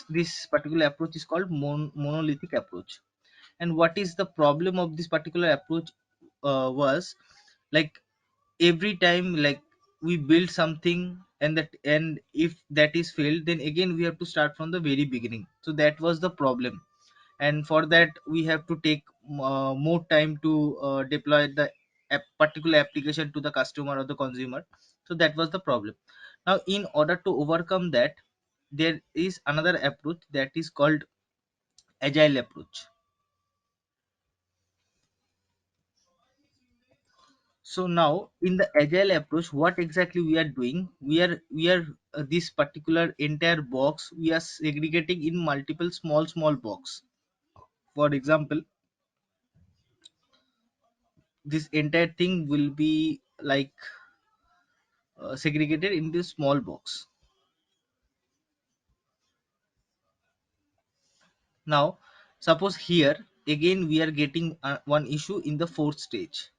this particular approach is called monolithic approach. And what is the problem of this particular approach was, like, every time, like, we build something, and if that is failed, then again we have to start from the very beginning. So that was the problem, and for that we have to take more time to deploy the particular application to the customer or the consumer. So that was the problem. Now, in order to overcome that, there is another approach that is called agile approach. So now, in the agile approach, what exactly we are doing, we are this particular entire box we are segregating in multiple small box. For example, this entire thing will be like segregated in this small box. Now, suppose here again we are getting one issue in the fourth stage.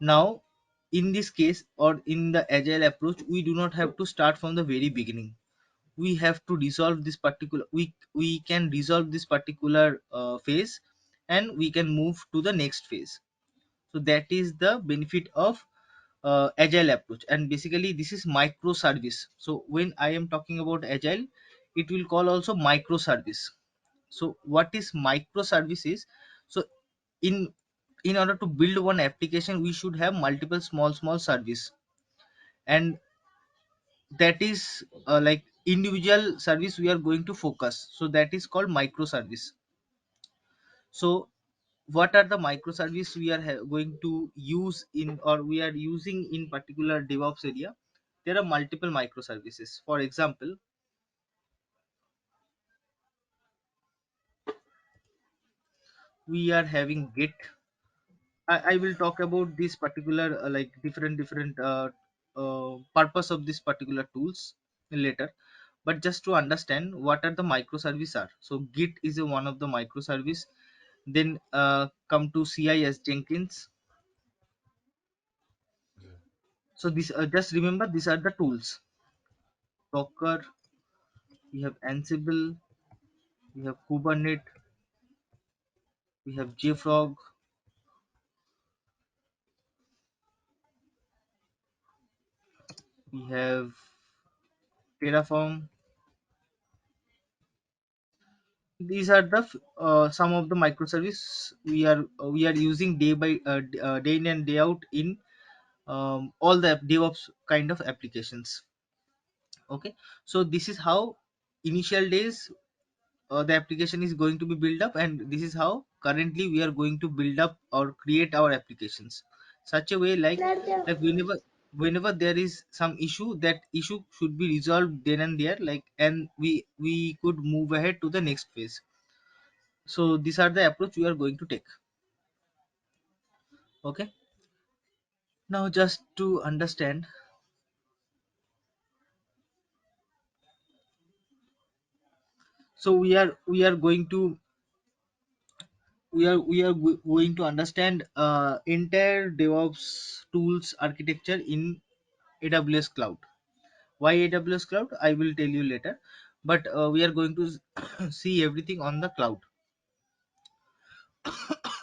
Now, in this case, or in the agile approach, we do not have to start from the very beginning. We have to resolve this particular, we can resolve this particular phase, and we can move to the next phase. So that is the benefit of agile approach. And basically this is microservice. So when I am talking about agile, it will call also microservice. So what is microservices? So in in order to build one application, we should have multiple small service, and that is like individual service we are going to focus. So that is called microservice. So what are the microservice we are going to use in, or we are using in particular DevOps area? There are multiple microservices. For example, we are having Git. I will talk about this particular like different purpose of this particular tools later. But just to understand what are the microservice are. So Git is a one of the microservice. Then come to CI as Jenkins. So this just remember, these are the tools. Docker, we have Ansible, we have Kubernetes, we have JFrog, we have Terraform. These are the some of the microservice we are using day in and day out in all the DevOps kind of applications. Okay, so this is how initial days the application is going to be built up, and this is how currently we are going to build up or create our applications such a way, like whenever there is some issue, that issue should be resolved then and there, like, and we could move ahead to the next phase. So these are the approach we are going to take. Okay, now just to understand, so we are going to going to understand entire DevOps tools architecture in AWS cloud. Why AWS cloud, I will tell you later, but we are going to see everything on the cloud.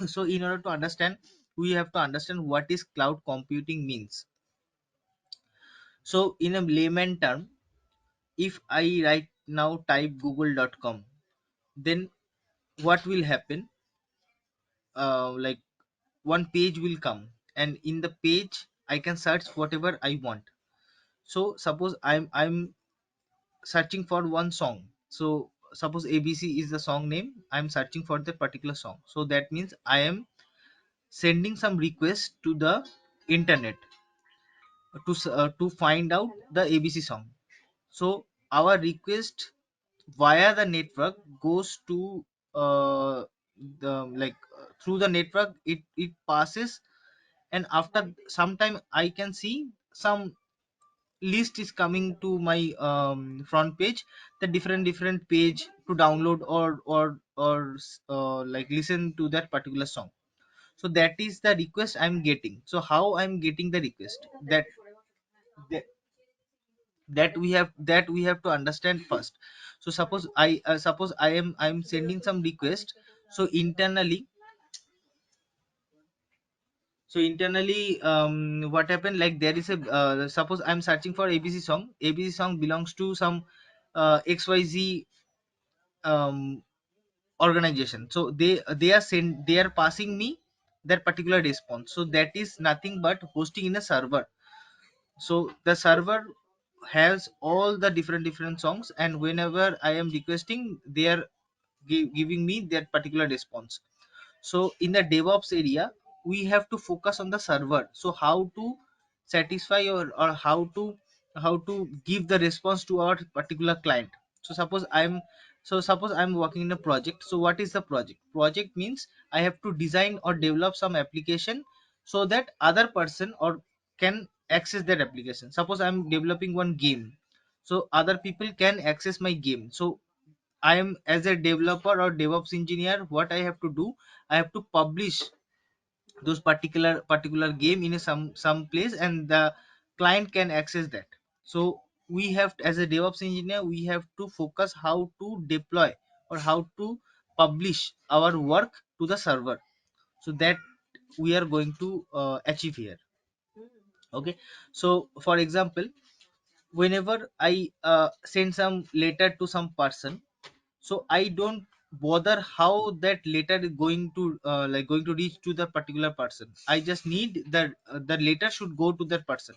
So in order to understand, we have to understand what is cloud computing means. So in a layman term, if I right now type google.com, then what will happen, like, one page will come, and in the page I can search whatever I want. So suppose I'm searching for one song. So suppose ABC is the song name, I'm searching for the particular song. So that means I am sending some request to the internet to find out the ABC song. So our request via the network goes to the, like, through the network, it passes, and after some time I can see some list is coming to my front page, the different page to download or like listen to that particular song. So that is the request I'm getting. So how I'm getting the request, that that we have to understand first. So suppose I'm sending some request. So internally, what happened, like there is a suppose I'm searching for abc song belongs to some xyz um, organization. So they are passing me that particular response. So that is nothing but hosting in a server. So the server has all the different songs, and whenever I am requesting, they are giving me that particular response. So in the DevOps area, we have to focus on the server. So how to satisfy or how to give the response to our particular client. So suppose I'm working in a project. So what is the project? Project means I have to design or develop some application so that other person or can access that application. Suppose I'm developing one game, so other people can access my game. So I am, as a developer or DevOps engineer, what I have to do, I have to publish those particular game in some place, and the client can access that. So we have, as a DevOps engineer, we have to focus how to deploy or how to publish our work to the server. So that we are going to achieve here. Okay. So for example, whenever I send some letter to some person, so I don't bother how that letter is going to going to reach to the particular person. I just need that the letter should go to that person.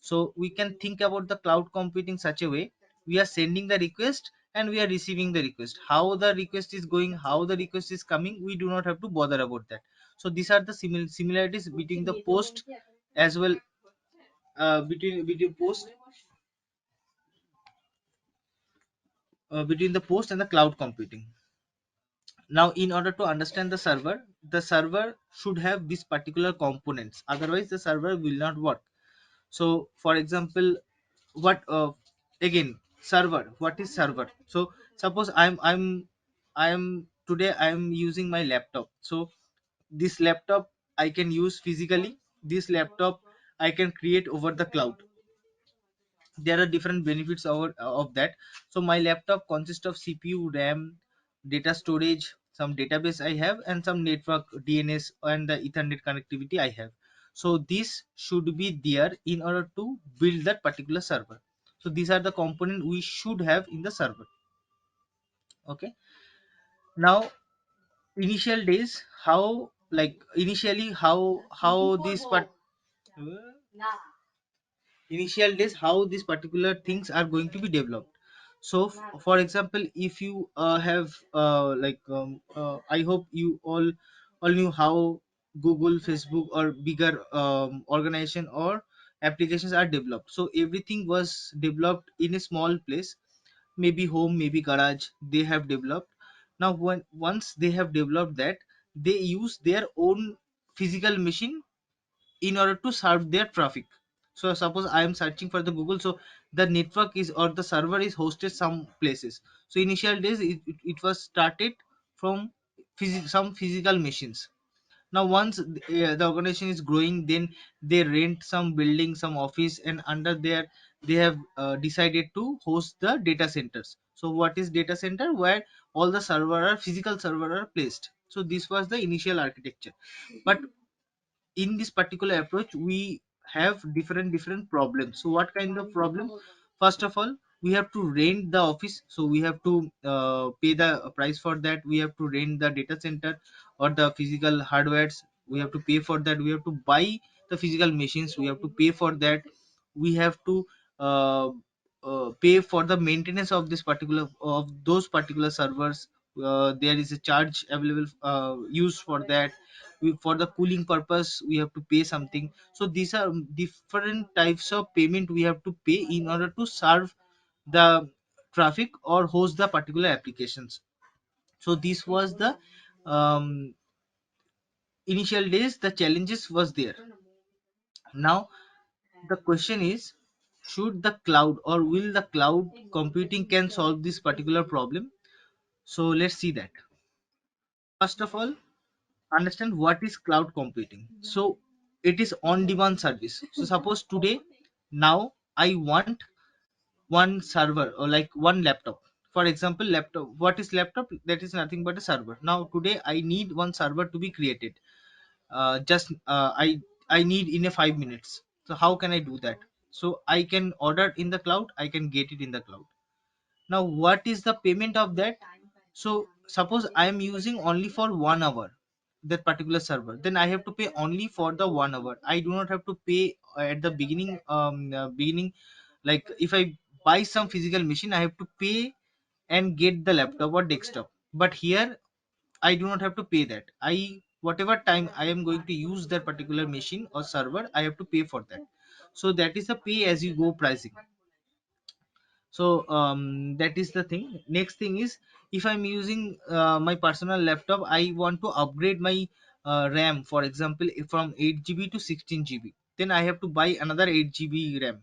So we can think about the cloud computing such a way: we are sending the request and we are receiving the request. How the request is going, how the request is coming, we do not have to bother about that. So these are the similarities between the post as well, between between the post and the cloud computing. Now in order to understand the server should have these particular components, otherwise the server will not work. So for example, what again, server, what is server? So suppose I'm today I'm using my laptop. So this laptop I can use physically, this laptop I can create over the cloud. There are different benefits of that. So my laptop consists of CPU, RAM, data storage, some database I have, and some network, DNS, and the Ethernet connectivity I have. So this should be there in order to build that particular server. So these are the components we should have in the server. Okay. Now initial days, how, like initially how this part initial days, how these particular things are going to be developed. So for example, if you have I hope you all knew how Google, Facebook, or bigger organization or applications are developed. So everything was developed in a small place, maybe home, maybe garage, they have developed. Now once they have developed that, they use their own physical machine in order to serve their traffic. So suppose I am searching for the Google, so the network is, or the server is hosted some places. So initial days it was started from some physical machines. Now once the organization is growing, then they rent some building, some office, and under there they have decided to host the data centers. So what is data center? Where all the physical server are placed. So this was the initial architecture. But in this particular approach we have different problems. So what kind of problems? First of all, we have to rent the office, so we have to pay the price for that. We have to rent the data center or the physical hardwares, we have to pay for that. We have to buy the physical machines, we have to pay for that. We have to uh, pay for the maintenance of this particular of those particular servers. There is a charge available used for that. For the cooling purpose we have to pay something. So these are different types of payment we have to pay in order to serve the traffic or host the particular applications. So this was the um, initial days, the challenges was there. Now the question is, should the cloud or will the cloud computing can solve this particular problem? So let's see that. First of all, understand what is cloud computing. So it is on demand service. So suppose today, now I want one server or like one laptop. For example, laptop. What is laptop? That is nothing but a server. Now today I need one server to be created. Just I need in a 5 minutes. So how can I do that? So I can order in the cloud, I can get it in the cloud. Now what is the payment of that? So suppose I am using only for 1 hour that particular server, then I have to pay only for the 1 hour. I do not have to pay at the beginning. Like if I buy some physical machine, I have to pay and get the laptop or desktop. But here I do not have to pay that. I Whatever time I am going to use that particular machine or server, I have to pay for that. So that is a pay as you go pricing. So that is the thing. Next thing is, if I'm using my personal laptop, I want to upgrade my RAM, for example, from 8 GB to 16 GB, then I have to buy another 8 GB RAM.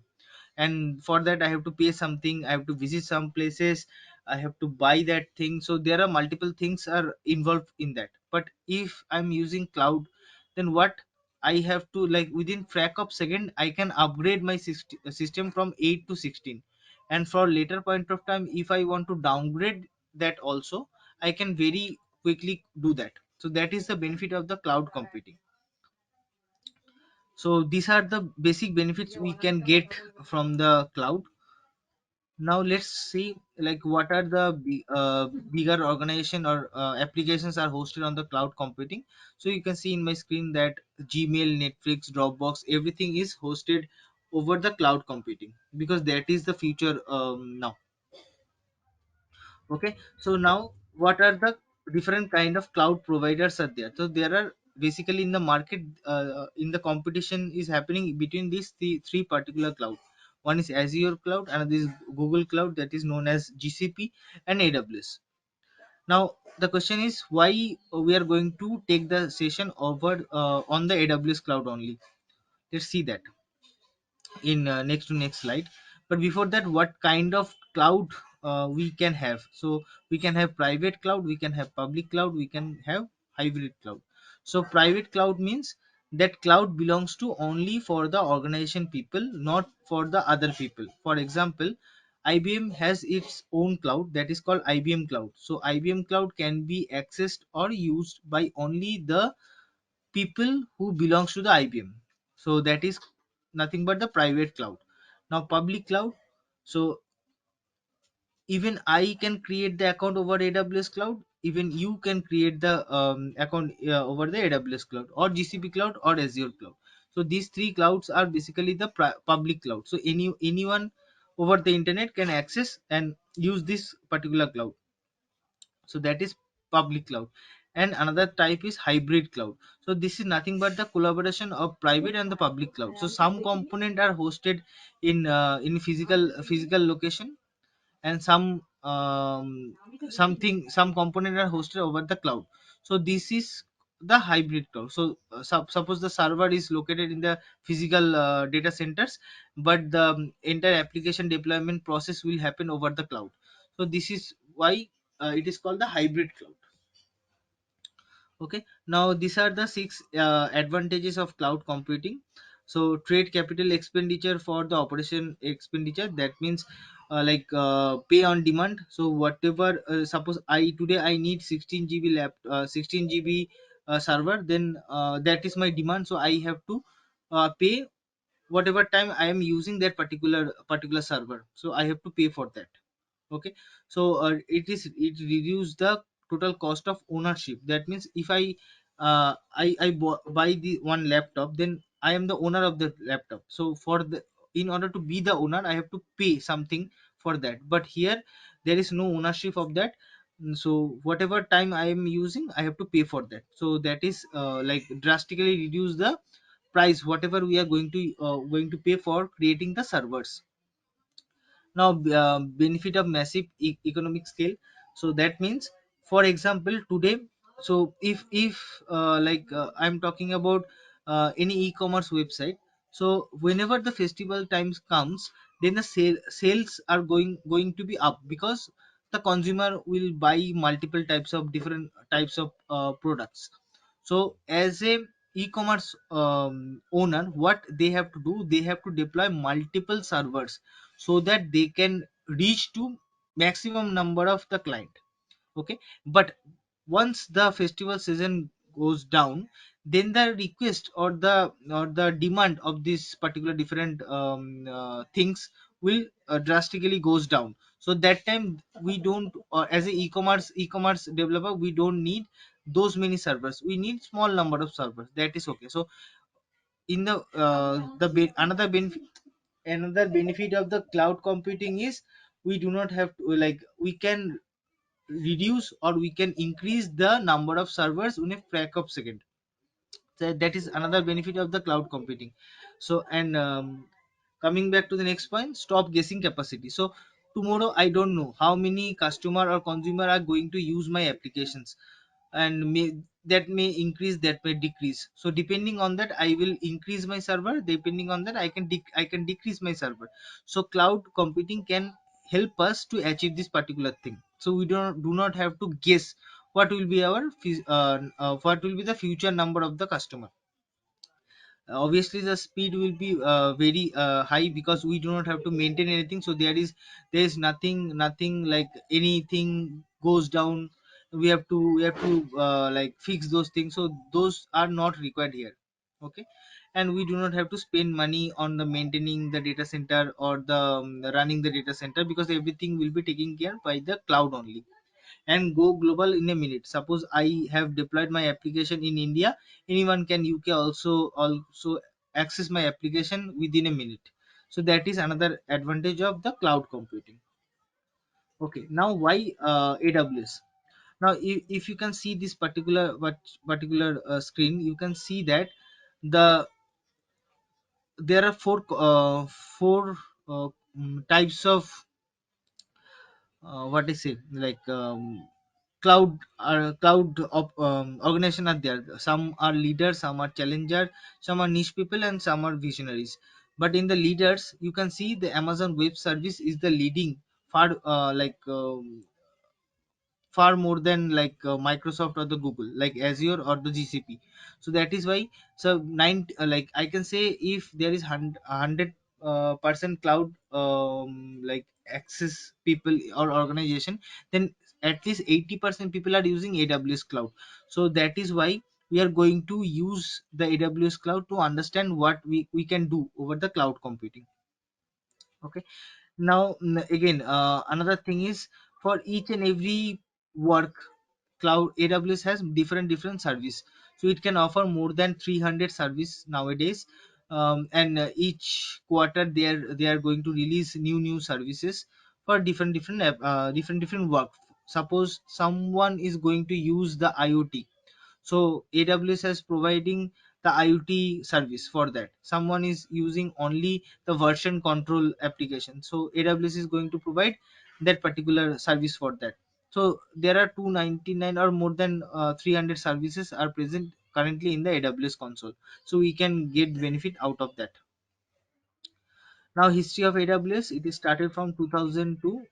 And for that I have to pay something, I have to visit some places, I have to buy that thing. So there are multiple things are involved in that. But if I'm using cloud, then what I have to, like, within frac of second I can upgrade my system from 8 to 16. And for later point of time, if I want to downgrade that also, I can very quickly do that. So that is the benefit of the cloud computing. So these are the basic benefits we can get from the cloud. Now let's see, like, what are the bigger organization or applications are hosted on the cloud computing. So you can see in my screen that Gmail, Netflix, Dropbox, everything is hosted over the cloud computing, because that is the future now. Okay, so now what are the different kind of cloud providers are there? So there are basically in the market, in the competition is happening between these three particular cloud. One is Azure cloud, another is Google cloud, that is known as GCP, and AWS. Now the question is, why we are going to take the session over on the AWS cloud only. Let's see that in next to next slide. But before that, what kind of cloud we can have? So we can have private cloud, we can have public cloud, we can have hybrid cloud. So private cloud means that cloud belongs to only for the organization people, not for the other people. For example, IBM has its own cloud, that is called IBM cloud. So IBM cloud can be accessed or used by only the people who belongs to the IBM. So that is nothing but the private cloud. Now public cloud. So even I can create the account over AWS cloud. Even you can create the account over the AWS cloud or GCP cloud or Azure cloud. So these three clouds are basically the public cloud. So anyone over the internet can access and use this particular cloud. So that is public cloud. And another type is hybrid cloud. So this is nothing but the collaboration of private and the public cloud. So some component are hosted in physical location, and some component are hosted over the cloud. So this is the hybrid cloud. So suppose the server is located in the physical data centers, but the entire application deployment process will happen over the cloud. So this is why it is called the hybrid cloud. Okay, now these are the six advantages of cloud computing. So trade capital expenditure for the operation expenditure, that means pay on demand. So whatever, suppose I today I need 16 GB server, then that is my demand. So I have to pay whatever time I am using that particular server. So I have to pay for that. Okay, so it reduce the total cost of ownership. That means if buy the one laptop, then I am the owner of the laptop. So in order to be the owner, I have to pay something for that. But here there is no ownership of that. So whatever time I am using, I have to pay for that. So that is like drastically reduce the price whatever we are going to pay for creating the servers. Now benefit of massive economic scale. So that means, for example, today, so if I'm talking about any e-commerce website. So whenever the festival times comes, then the sales are going to be up, because the consumer will buy multiple types of different types of products. So as a e-commerce owner, what they have to do, they have to deploy multiple servers so that they can reach to maximum number of the client. Okay, but once the festival season goes down, then the request or the demand of this particular different things will drastically goes down. So that time we don't, as a e-commerce developer, we don't need those many servers, we need small number of servers, that is okay. So in another benefit of the cloud computing is we do not have to, like, we can reduce or we can increase the number of servers in a fraction of second. So that is another benefit of the cloud computing. So and coming back to the next point, stop guessing capacity. So tomorrow I don't know how many customer or consumer are going to use my applications, and that may increase, that may decrease. So depending on that I will increase my server, depending on that I can decrease my server. So cloud computing can help us to achieve this particular thing. So we do not have to guess what will be our what will be the future number of the customer. Obviously the speed will be very high, because we do not have to maintain anything. So there is nothing like anything goes down, we have to like fix those things, so those are not required here. Okay, and we do not have to spend money on the maintaining the data center or the running the data center, because everything will be taken care by the cloud only. And go global in a minute. Suppose I have deployed my application in India, anyone can UK also access my application within a minute. So that is another advantage of the cloud computing. Okay, now why AWS? Now, if you can see this particular screen, you can see that the there are four types of what I say, like organization are there. Some are leaders, some are challenger, some are niche people, and some are visionaries. But in the leaders, you can see the Amazon Web Service is the leading far far more than like Microsoft or the Google, like Azure or the GCP. So that is why, so like I can say, if there is 100 percent cloud like access people or organization, then at least 80% people are using AWS cloud. So that is why we are going to use the AWS cloud to understand what we can do over the cloud computing. Okay, now again another thing is, for each and every work, cloud AWS has different service. So it can offer more than 300 service nowadays. And each quarter they are going to release new services for different work. Suppose someone is going to use the IoT, so AWS is providing the IoT service for that. Someone is using only the version control application, so AWS is going to provide that particular service for that. So there are 299 or more than 300 services are present currently in the AWS console, so we can get benefit out of that. Now, history of AWS, it is started from 2002,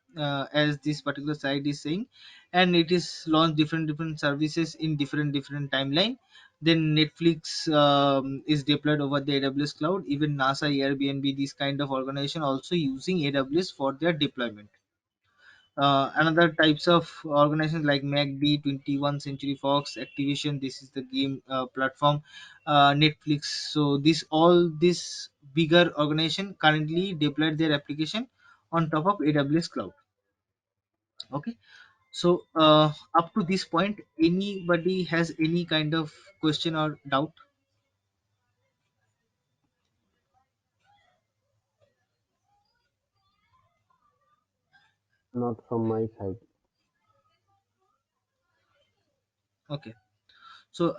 as this particular site is saying, and it is launched different services in different timeline. Then Netflix is deployed over the AWS cloud. Even NASA, Airbnb, this kind of organization also using AWS for their deployment. Another types of organizations like MACD, 21 Century Fox, Activision. This is the game platform, Netflix. So this bigger organization currently deployed their application on top of AWS cloud. Okay. So up to this point, anybody has any kind of question or doubt? Not from my side. Okay. So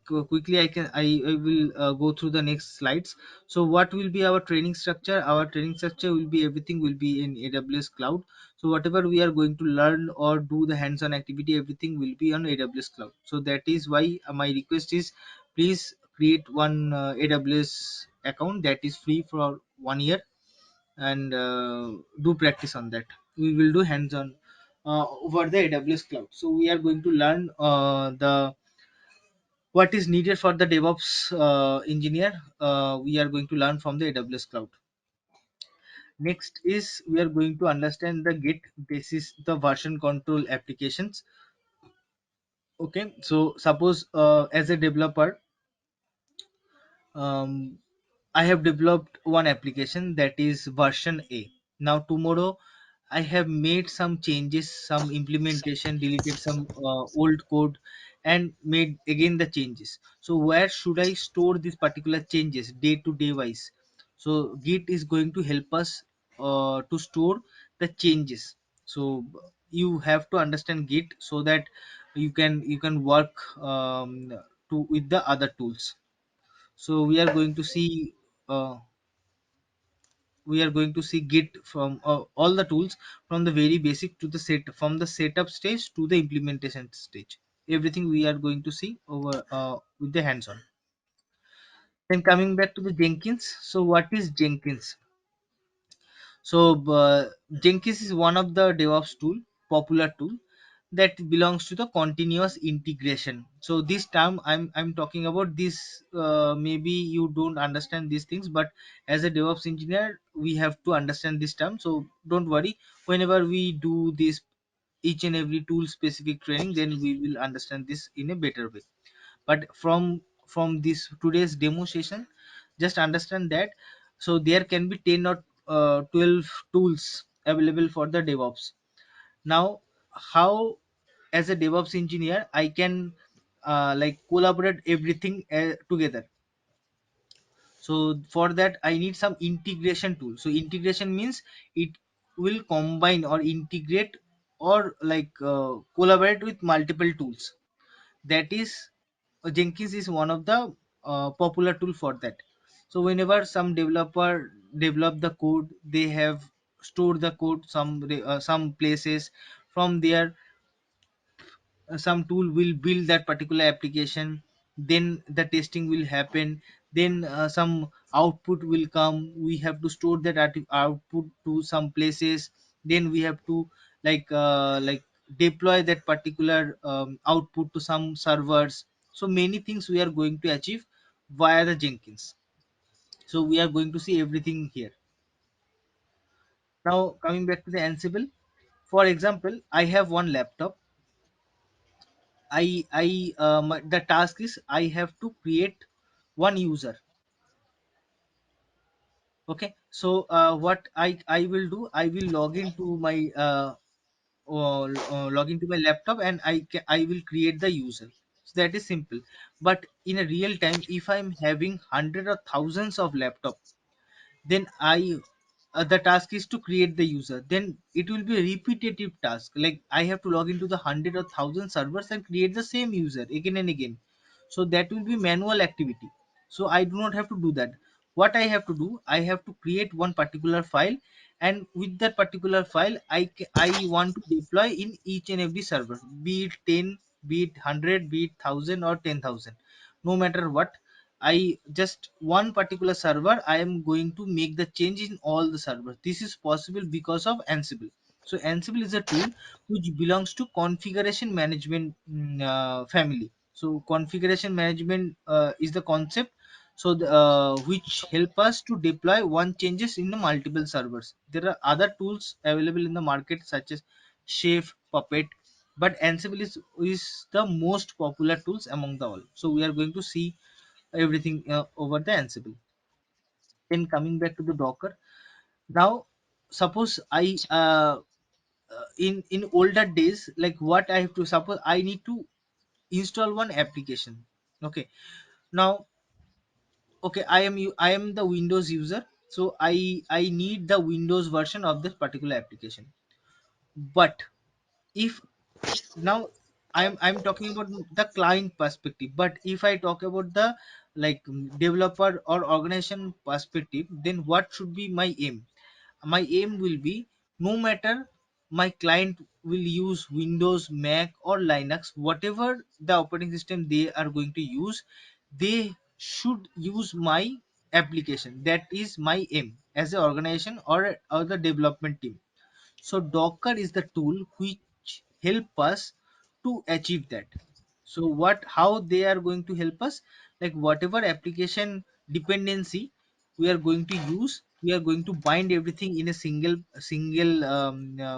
quickly I will go through the next slides. So what will be our training structure? Our training structure will be, everything will be in AWS cloud. So whatever we are going to learn or do the hands-on activity, everything will be on AWS cloud. So that is why my request is, please create one AWS account that is free for 1 year, and do practice on that. We will do hands-on over the AWS cloud. So we are going to learn the what is needed for the DevOps engineer. We are going to learn from the AWS cloud. Next is we are going to understand the Git. This is the version control applications. Okay, so suppose as a developer, um, I have developed one application that is version A. Now tomorrow I have made some changes, some implementation, deleted some old code, and made again the changes. So where should I store these particular changes day to day wise? So Git is going to help us to store the changes. So you have to understand Git so that you can work to with the other tools. So we are going to see Git from all the tools, from the very basic to the from the setup stage to the implementation stage. Everything we are going to see over with the hands on. Then coming back to the Jenkins. So what is Jenkins? So Jenkins is one of the DevOps popular tool that belongs to the continuous integration. So this term I'm talking about this. Maybe you don't understand these things, but as a DevOps engineer, we have to understand this term. So don't worry. Whenever we do this each and every tool specific training, then we will understand this in a better way. But from this today's demo session, just understand that. So there can be 10 or 12 tools available for the DevOps. Now how, as a DevOps engineer, I can like collaborate everything together. So for that I need some integration tool. So integration means it will combine or integrate or like collaborate with multiple tools. That is Jenkins is one of the popular tool for that. So whenever some developer develop the code, they have stored the code some places. From there some tool will build that particular application, then the testing will happen, then some output will come. We have to store that output to some places, then we have to like deploy that particular output to some servers. So many things we are going to achieve via the Jenkins. So we are going to see everything here. Now coming back to the Ansible. For example, I have one laptop. The task is I have to create one user. Okay, so what I will do, I will log into my log into my laptop, and I will create the user. So that is simple. But in a real time, if I'm having hundreds or thousands of laptop, then I the task is to create the user. Then it will be a repetitive task, like I have to log into the hundred or thousand servers and create the same user again and again. So that will be manual activity. So I do not have to do that. What I have to do, I have to create one particular file, and with that particular file I want to deploy in each and every server, be it 10, be it 100, be it 1000 or 10,000. No matter what, I just one particular server, I am going to make the change in all the servers. This is possible because of Ansible. So Ansible is a tool which belongs to configuration management family. So configuration management is the concept. So which help us to deploy one changes in the multiple servers. There are other tools available in the market such as Chef, Puppet, but Ansible is the most popular tools among the all. So we are going to see everything over the Ansible. Then coming back to the Docker. Now, suppose I in older days, like what I have to suppose I need to install one application. Okay. Now, okay, I am the Windows user, so I need the Windows version of this particular application. But if now I'm talking about the client perspective, but if I talk about the developer or organization perspective, then what should be my aim? My aim will be, no matter my client will use Windows, Mac or Linux, whatever the operating system they are going to use, they should use my application. That is my aim as an organization or the development team. So Docker is the tool which help us to achieve that. So how they are going to help us, like whatever application dependency we are going to use, we are going to bind everything in a single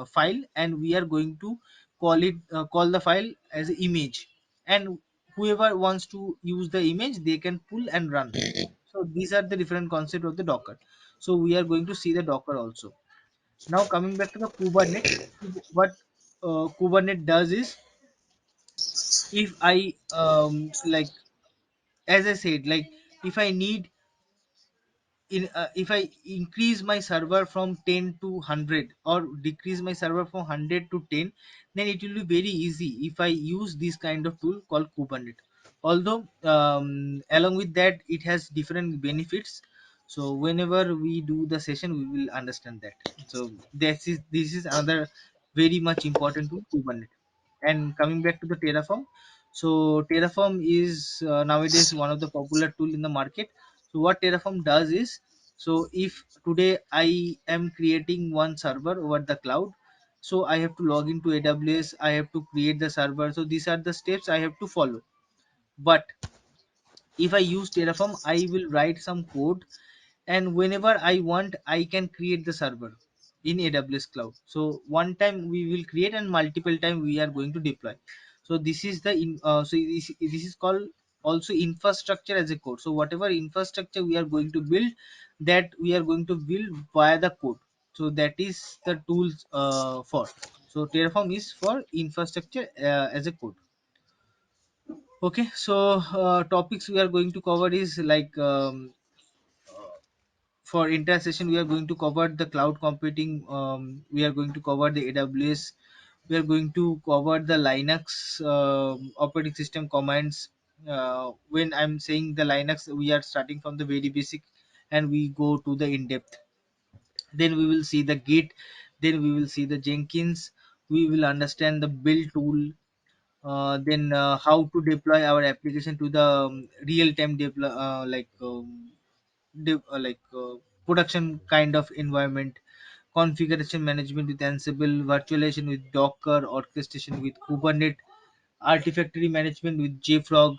file, and we are going to call the file as an image, and whoever wants to use the image, they can pull and run. So these are the different concept of the Docker. So we are going to see the Docker also. Now coming back to the Kubernetes, what Kubernetes does is, if I like, as I said, like, if I need if I increase my server from 10 to 100, or decrease my server from 100 to 10, then it will be very easy if I use this kind of tool called Kubernetes. Although along with that, it has different benefits. So whenever we do the session, we will understand that. So this is another very much important tool, Kubernetes. And coming back to the Terraform, so Terraform is nowadays one of the popular tool in the market. So what Terraform does is, so if today I am creating one server over the cloud, so I have to log into AWS, I have to create the server. So these are the steps I have to follow. But if I use Terraform, I will write some code, and whenever I want, I can create the server in AWS cloud. So one time we will create, and multiple time we are going to deploy. So this is this is called also infrastructure as a code. So whatever infrastructure we are going to build, that we are going to build via the code. So that is the tools for. So Terraform is for infrastructure as a code. Okay, so topics we are going to cover is like, for entire session we are going to cover the cloud computing, we are going to cover the AWS, we are going to cover the Linux operating system commands. When I'm saying the Linux, we are starting from the very basic, and we go to the in depth. Then we will see the Git, then we will see the Jenkins, we will understand the build tool, then how to deploy our application to the real time deploy, production kind of environment, configuration management with Ansible, virtualization with Docker, orchestration with Kubernetes, artifactory management with JFrog,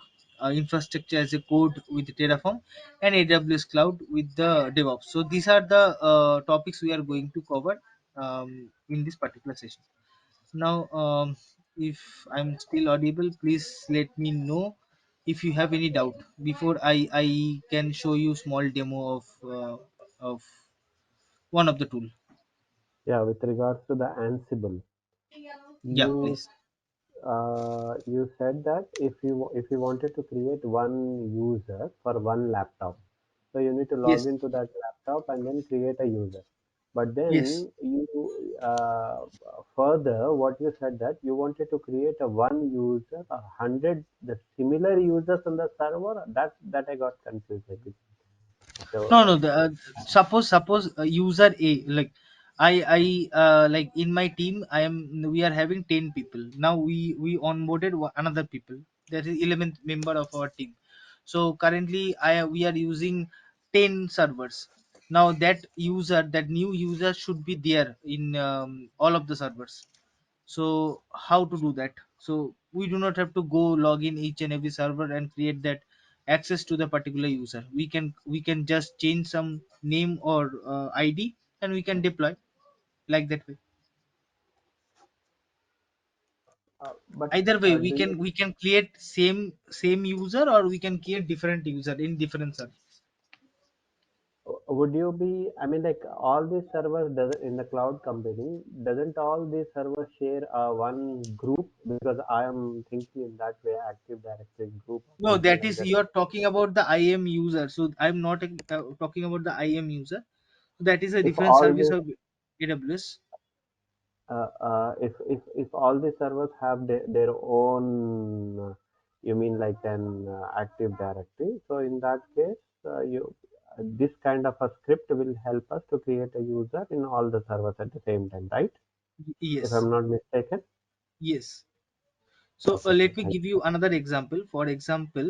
infrastructure as a code with Terraform, and AWS cloud with the DevOps. So these are the topics we are going to cover in this particular session. Now, if I'm still audible, please let me know if you have any doubt before I can show you small demo of one of the tool. Yeah, with regards to the Ansible, Yeah, you please. you said that if you wanted to create one user for one laptop, so you need to log Yes, into that laptop and then create a user. But yes. then further, what you said that you wanted to create a one user, 100 the similar users on the server. That I got confused a bit. No, So no. Suppose user A, like, like in my team, we are having 10 people. Now we onboarded another people. That is 11th member of our team. So currently I we are using 10 servers. Now that new user should be there in all of the servers. So how to do that? So we do not have to go log in each and every server and create that access to the particular user. We can just change some name or ID, and we can deploy like that way. but Either way, we do you can we can create same user, or we can create different user in different servers. would you be, I mean, like all these servers doesn't in the cloud computing, doesn't all these servers share one group? Because I am thinking in that way, Active Directory group or No, something that like is, that. you're talking about the IAM user. So I'm not talking about the IAM user. That is a If different all service these, of AWS. if all these servers have their own, you mean like an Active Directory? So in that case, you this kind of a script will help us to create a user in all the servers at the same time, right? If Yes, I'm not mistaken. yes. So Okay, okay, let me thank give you another example. For example,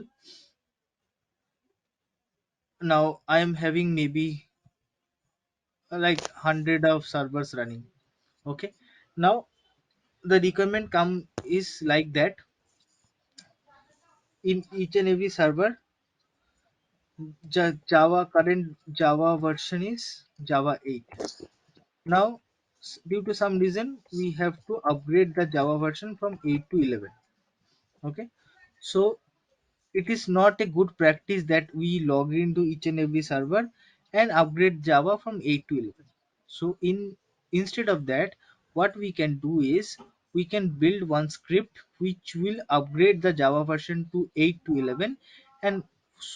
now I am having maybe like 100 of servers running. Okay. Now the requirement come is like that. In each and every server, Java current Java version is Java 8. Now, due to some reason, we have to upgrade the Java version from 8 to 11. Okay, so it is not a good practice that we log into each and every server and upgrade Java from 8 to 11. So instead of that, what we can do is we can build one script which will upgrade the Java version to 8 to 11, and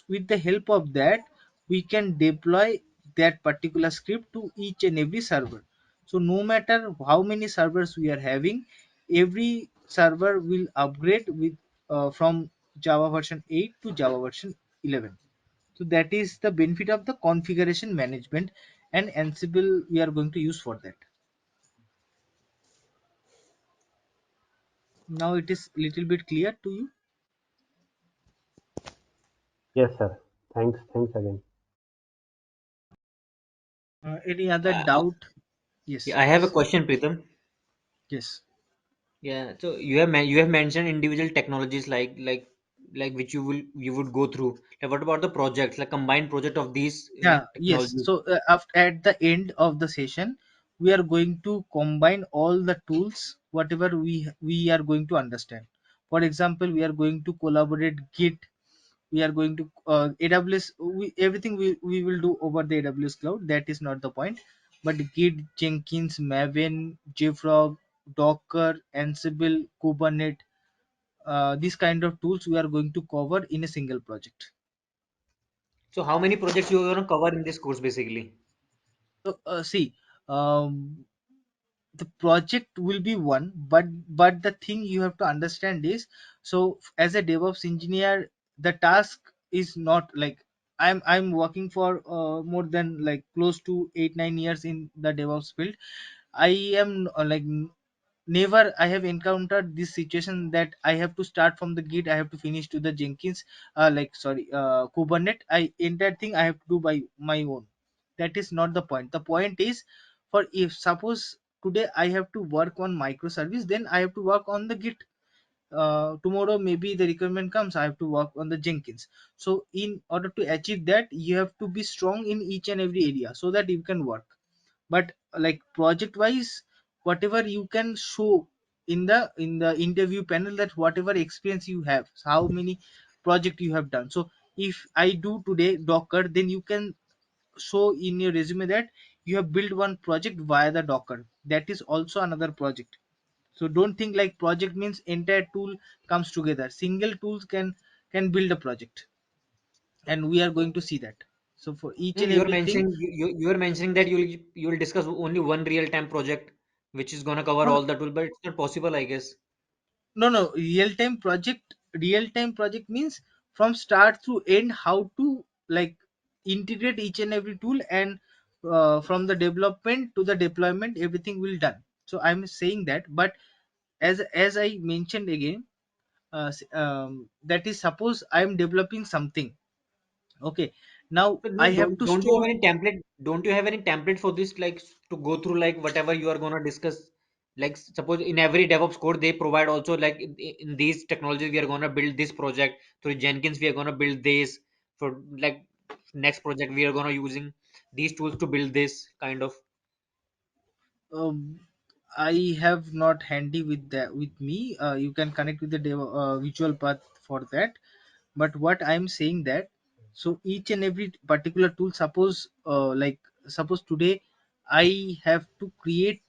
with the help of that we can deploy that particular script to each and every server. So no matter how many servers we are having, every server will upgrade with from Java version 8 to Java version 11. So that is the benefit of the configuration management, and Ansible we are going to use for that. Now it is little bit clear to you. Yes, sir. Thanks again. Any other Uh, doubt? Yes, yeah, I have a please. question, Pritam. Yes. Yeah, so you have mentioned individual technologies like which you would go through. Like, what about the projects, like combined project of these Yeah. Yes. technologies? So after at the end of the session, we are going to combine all the tools whatever we are going to understand. For example, we are going to collaborate Git. We are going to AWS. Everything we will do over the AWS cloud. That is not the point. But Git, Jenkins, Maven, JFrog, Docker, Ansible, Kubernetes, these kind of tools we are going to cover in a single project. So how many projects you are going to cover in this course basically? So see, um, the project will be one, but the thing you have to understand is, so as a DevOps engineer, the task is not like I'm working for more than like close to 8 9 years in the DevOps field. I am never I have encountered this situation that I have to start from the Git, I have to finish to the Jenkins, Kubernetes. I entire thing I have to do by my own. That is not the point. The point is, for if suppose today I have to work on microservice, then I have to work on the Git. Tomorrow maybe the requirement comes, I have to work on the Jenkins. So in order to achieve that, you have to be strong in each and every area so that you can work. But like project wise, whatever you can show in the interview panel, that whatever experience you have, so how many project you have done. So if I do today Docker, then you can show in your resume that you have built one project via the Docker. That is also another project. So don't think like project means entire tool comes together. Single tools can build a project, and we are going to see that. So for each No, and you are everything. mentioning you are mentioning that you will discuss only one real time project which is going to cover No, all the tool, but it's not possible, I guess. no, real time project means from start to end how to like integrate each and every tool, and from the development to the deployment everything will done. So I'm saying that. But as I mentioned again, that is suppose I'm developing something. Okay, now But no, I have to don't you have store. any template? Don't you have any template for this, like to go through like whatever you are gonna discuss? Like suppose in every DevOps code they provide also like in these technologies we are gonna build this project. Through Jenkins we are gonna build this. For like next project we are gonna using these tools to build this kind of. um, I have not handy with that with me. You can connect with the visual path for that. But what I'm saying that, so each and every particular tool, suppose suppose today I have to create,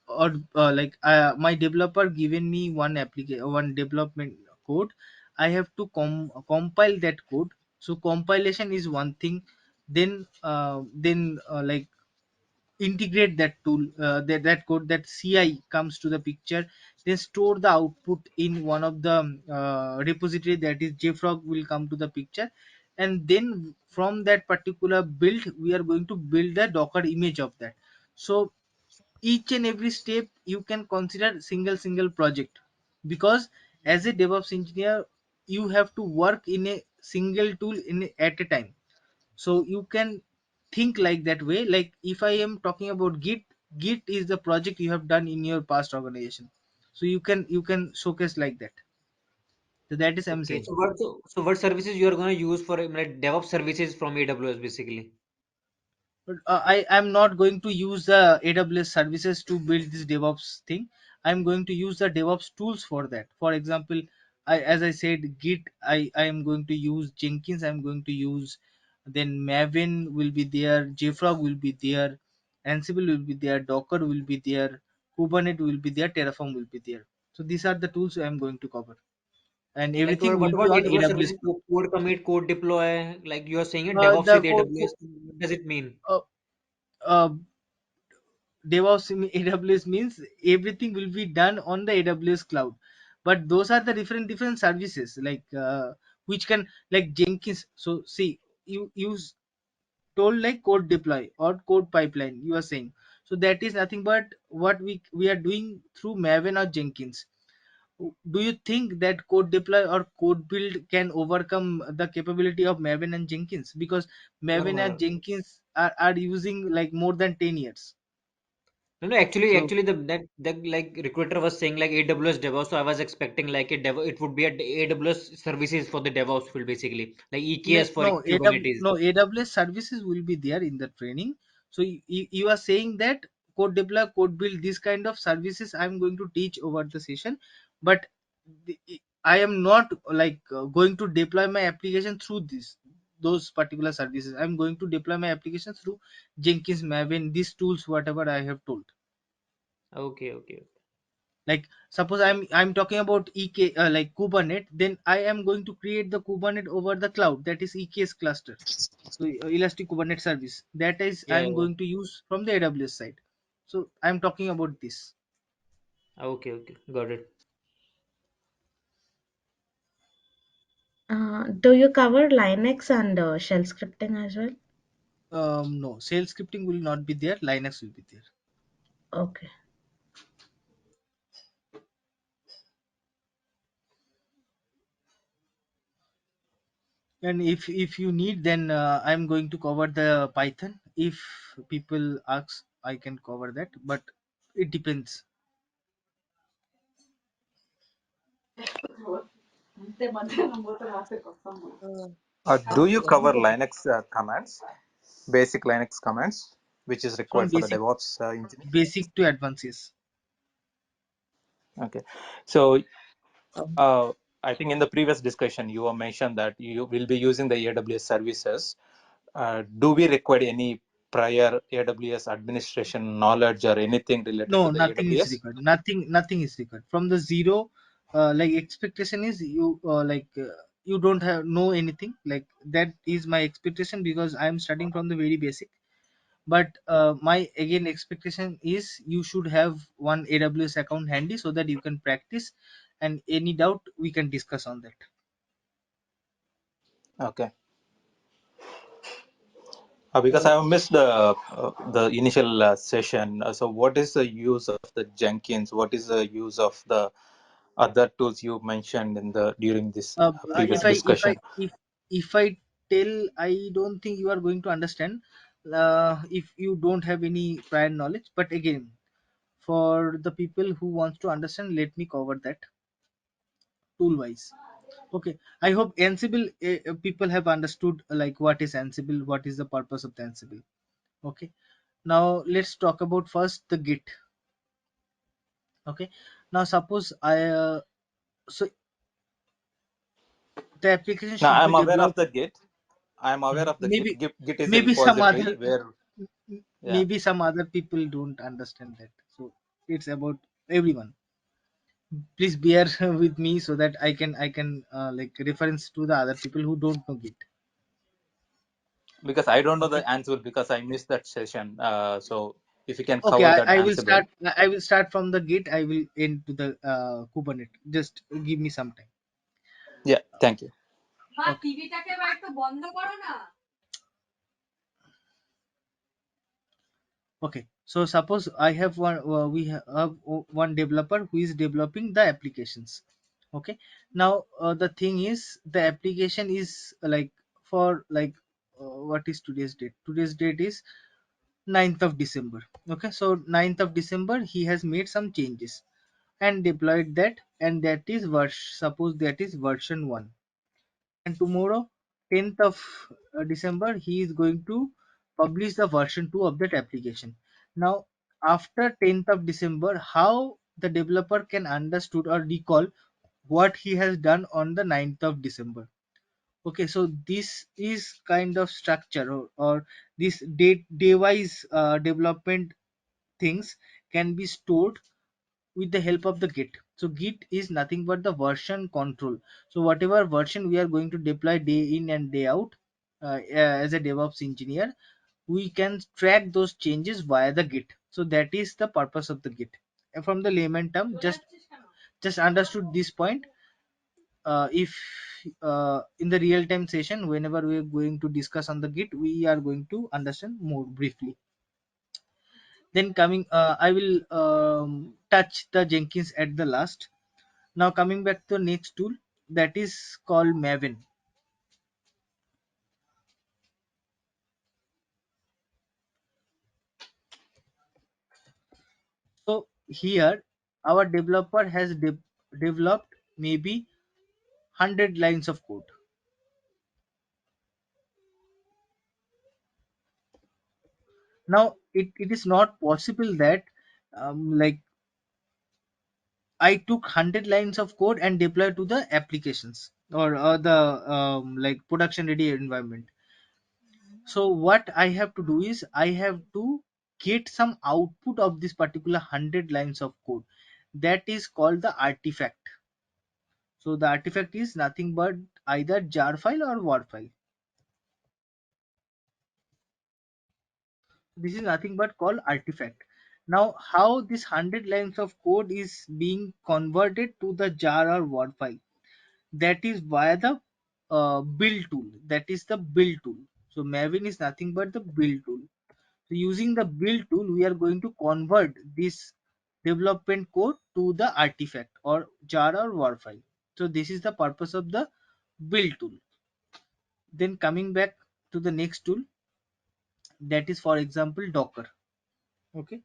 or my developer given me one application, one development code. I have to compile that code. So compilation is one thing. Then integrate that tool, that code, that CI comes to the picture. Then store the output in one of the repository, that is JFrog will come to the picture. And then from that particular build we are going to build the Docker image of that. So each and every step you can consider single project, because as a DevOps engineer you have to work in a single tool at a time. So you can think like that way. Like if I am talking about Git is the project you have done in your past organization. So you can showcase like that. So that is I'm Okay. saying. So what services you are going to use for like DevOps services from AWS basically? But I am not going to use the AWS services to build this DevOps thing. I'm going to use the DevOps tools for that. For example, as I said, Git. I am going to use Jenkins. I'm going to use, then Maven will be there. JFrog will be there. Ansible will be there. Docker will be there. Kubernetes will be there. Terraform will be there. So these are the tools I'm going to cover, and Okay, like everything what will be about on AWS AWS services? cloud. Code commit, code deploy. Like you are saying, a DevOps The with AWS. What does it mean? uh, uh, DevOps in AWS means everything will be done on the AWS cloud. But those are the different services, like which can, like Jenkins. So see, you told like code deploy or code pipeline. You are saying, so that is nothing but what we are doing through Maven or Jenkins. Do you think that code deploy or code build can overcome the capability of Maven and Jenkins? Because Never, Maven and never. Jenkins are using like more than 10 years. No, no, actually, So actually, that like recruiter was saying like AWS DevOps, so I was expecting like it would be a AWS services for the DevOps field basically, like EKS for No, Kubernetes. AWS services will be there in the training. So you are saying that code deploy, code build, this kind of services I'm going to teach over the session, but I am not like going to deploy my application through this those particular services. I'm going to deploy my application through Jenkins, Maven, these tools, whatever I have told. Okay, okay, Like suppose I'm talking about ek like Kubernetes, then I am going to create the Kubernetes over the cloud, that is EKS cluster. So elastic Kubernetes service, that is yeah, I'm yeah. going to use from the AWS side. So I'm talking about this. Okay, okay, got it. Do you cover Linux and shell scripting as well? No, sales scripting will not be there, Linux will be there. Okay. And if you need, then I'm going to cover the Python. If people ask, I can cover that, but it depends. Do you cover Linux commands, basic Linux commands, which is From required for the basic DevOps engineer? basic to advanced, yes. Okay. So, uh, I think in the previous discussion, you were mentioned that you will be using the AWS services. Do we require any prior AWS administration knowledge or anything related No, to the nothing is AWS? required. Nothing is required. From the zero, like expectation is you you don't have know anything. Like that is my expectation because I am studying from the very basic. But my again expectation is you should have one AWS account handy so that you can practice, and any doubt we can discuss on that. Okay. Because I have missed the initial session. So, what is the use of the Jenkins? What is the use of the other tools you mentioned in the during this previous discussion? If I tell, I don't think you are going to understand if you don't have any prior knowledge. But again, for the people who wants to understand, let me cover that tool wise. Okay, I hope Ansible people have understood like what is Ansible, what is the purpose of the Ansible. Okay, now let's talk about first the Git. Okay, now suppose so the application Now, should be I'm aware of developed. the Git. I'm aware Mhm. of the Git. Git is a Maybe some repository other where, yeah, maybe some other people don't understand that, so it's about everyone. Please bear with me so that I can like reference to the other people who don't know Git. because I don't know the Okay. Ansible because I missed that session. So if you can Okay, cover that I will Ansible, start. I will start from the Git. I will end to the Kubernetes. Just give me some time. yeah, thank you. Okay. Okay. So suppose I have one. Have one developer who is developing the applications. Okay. Now the thing is, the application is like for like what is today's date? Today's date is 9th of December. Okay. So 9th of December he has made some changes. and deployed that, and that is suppose that is version 1, and tomorrow 10th of December he is going to publish the version 2 of that application. Now after 10th of December, how the developer can understood or recall what he has done on the 9th of December? Okay, so this is kind of structure, or this day wise development things can be stored with the help of the git. So git is nothing but the version control. So whatever version we are going to deploy day in and day out, as a DevOps engineer, we can track those changes via the git. So that is the purpose of the git. And from the layman term, just understood this point. If in the real time session, whenever we are going to discuss on the git, we are going to understand more briefly. Then coming, I will touch the Jenkins at the last. Now coming back to the next tool, that is called Maven. So here our developer has developed maybe 100 lines of code. Now it is not possible that like I took 100 lines of code and deployed to the applications, or the like production ready environment. So what I have to do is I have to get some output of this particular 100 lines of code. That is called the artifact. So the artifact is nothing but either jar file or war file. This is nothing but called artifact. Now how this 100 lines of code is being converted to the jar or war file, that is via the build tool. That is the build tool. So Maven is nothing but the build tool. So using the build tool, we are going to convert this development code to the artifact or jar or war file. So this is the purpose of the build tool. Then coming back to the next tool, that is for example Docker. Okay,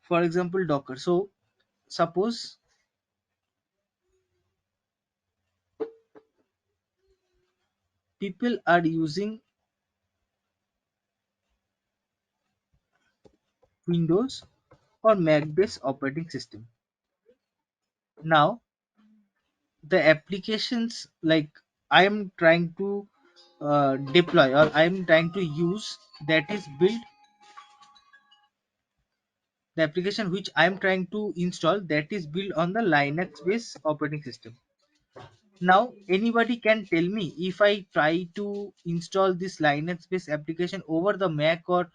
for example Docker. So suppose people are using Windows or Mac based operating system. Now the applications like I am trying to deploy, or I am trying to use, that is built, the application which I am trying to install, that is built on the Linux based operating system. Now anybody can tell me, if I try to install this Linux based application over the Mac or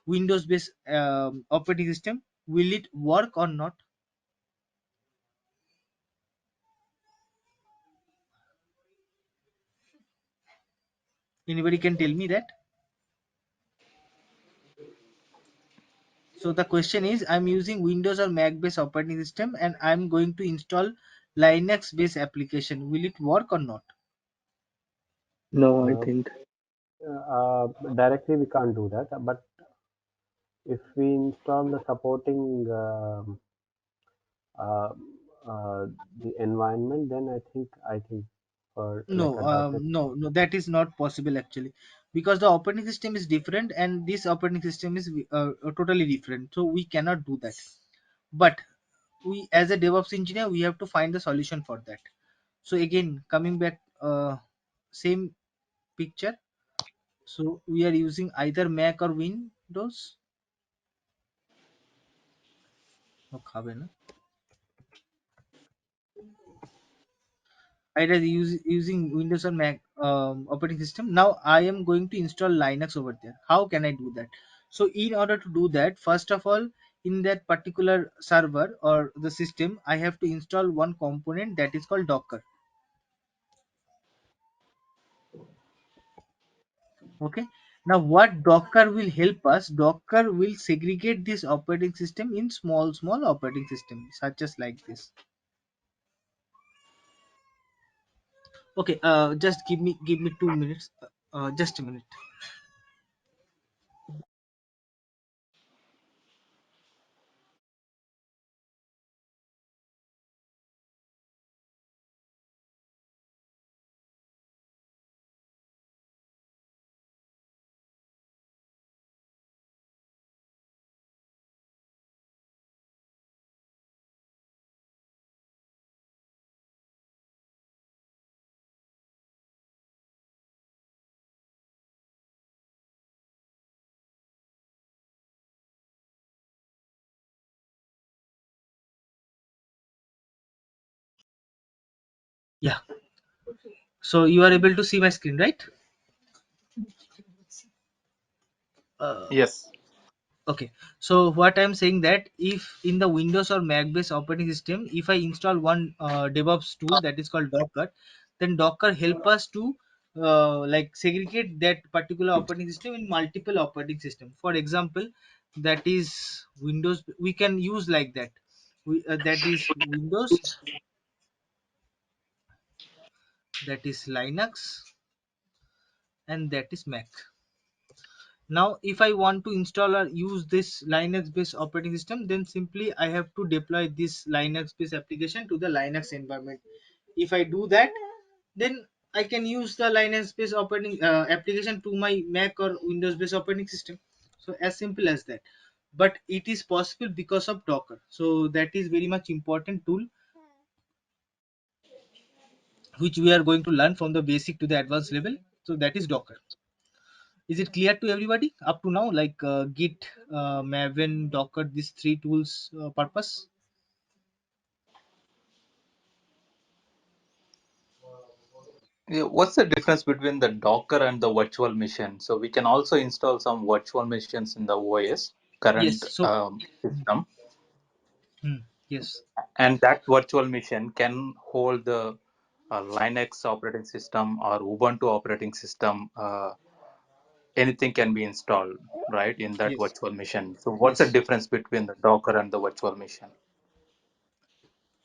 Windows based operating system, will it work or not? Anybody can tell me that? So the question is, I'm using Windows or Mac based operating system and I'm going to install Linux based application. Will it work or not? No, I Uh, think. Directly we can't do that, but if we install the supporting uh, uh, the environment, then I think for like No, a .NET. no, that is not possible actually, because the operating system is different and this operating system is totally different. So we cannot do that. But we, as a DevOps engineer, we have to find the solution for that. So again, coming back, same picture. So we are using either Mac or Windows. ও খাবে না। Either using Windows or Mac operating system. Now I am going to install Linux over there. How can I do that? So in order to do that, first of all, in that particular server or the system, I have to install one component that is called Docker. Okay. Now what Docker will help us? Docker will segregate this operating system in small operating systems, such as like this. Okay. Just give me 2 minutes. Just a minute. Yeah. So you are able to see my screen, right? Uh, Yes. okay. So what I'm saying that if in the Windows or Mac based operating system, if I install one DevOps tool that is called Docker, then Docker help us to like segregate that particular operating system in multiple operating system. For example, that is Windows. We can use like that. That is Windows, that is Linux, and that is Mac. Now if I want to install or use this Linux based operating system, then simply I have to deploy this Linux based application to the Linux environment. If I do that, then I can use the Linux based operating application to my Mac or Windows based operating system. So as simple as that. But it is possible because of Docker. So that is very much important tool which we are going to learn from the basic to the advanced level. So that is Docker. Is it clear to everybody up to now, like Git, Maven, Docker, these three tools purpose? Yeah, what's the difference between the Docker and the virtual machine? So we can also install some virtual machines in the OS Yes. current So system, yes. and that virtual machine can hold the Linux operating system or Ubuntu operating system. Anything can be installed, right, in that Yes. virtual machine. So what's the Yes. difference between the Docker and the virtual machine?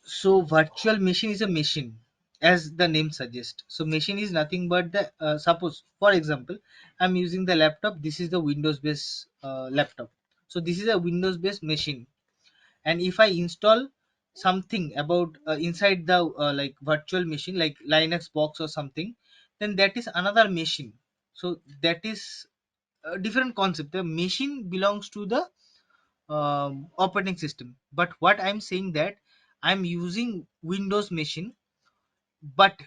So virtual machine is a machine, as the name suggests. So machine is nothing but the suppose, for example, I'm using the laptop. This is the Windows based laptop. So this is a Windows based machine, and if I install something about inside the like virtual machine like Linux box or something, then that is another machine. So that is a different concept. The machine belongs to the operating system, but what I'm saying that I'm using Windows machine, but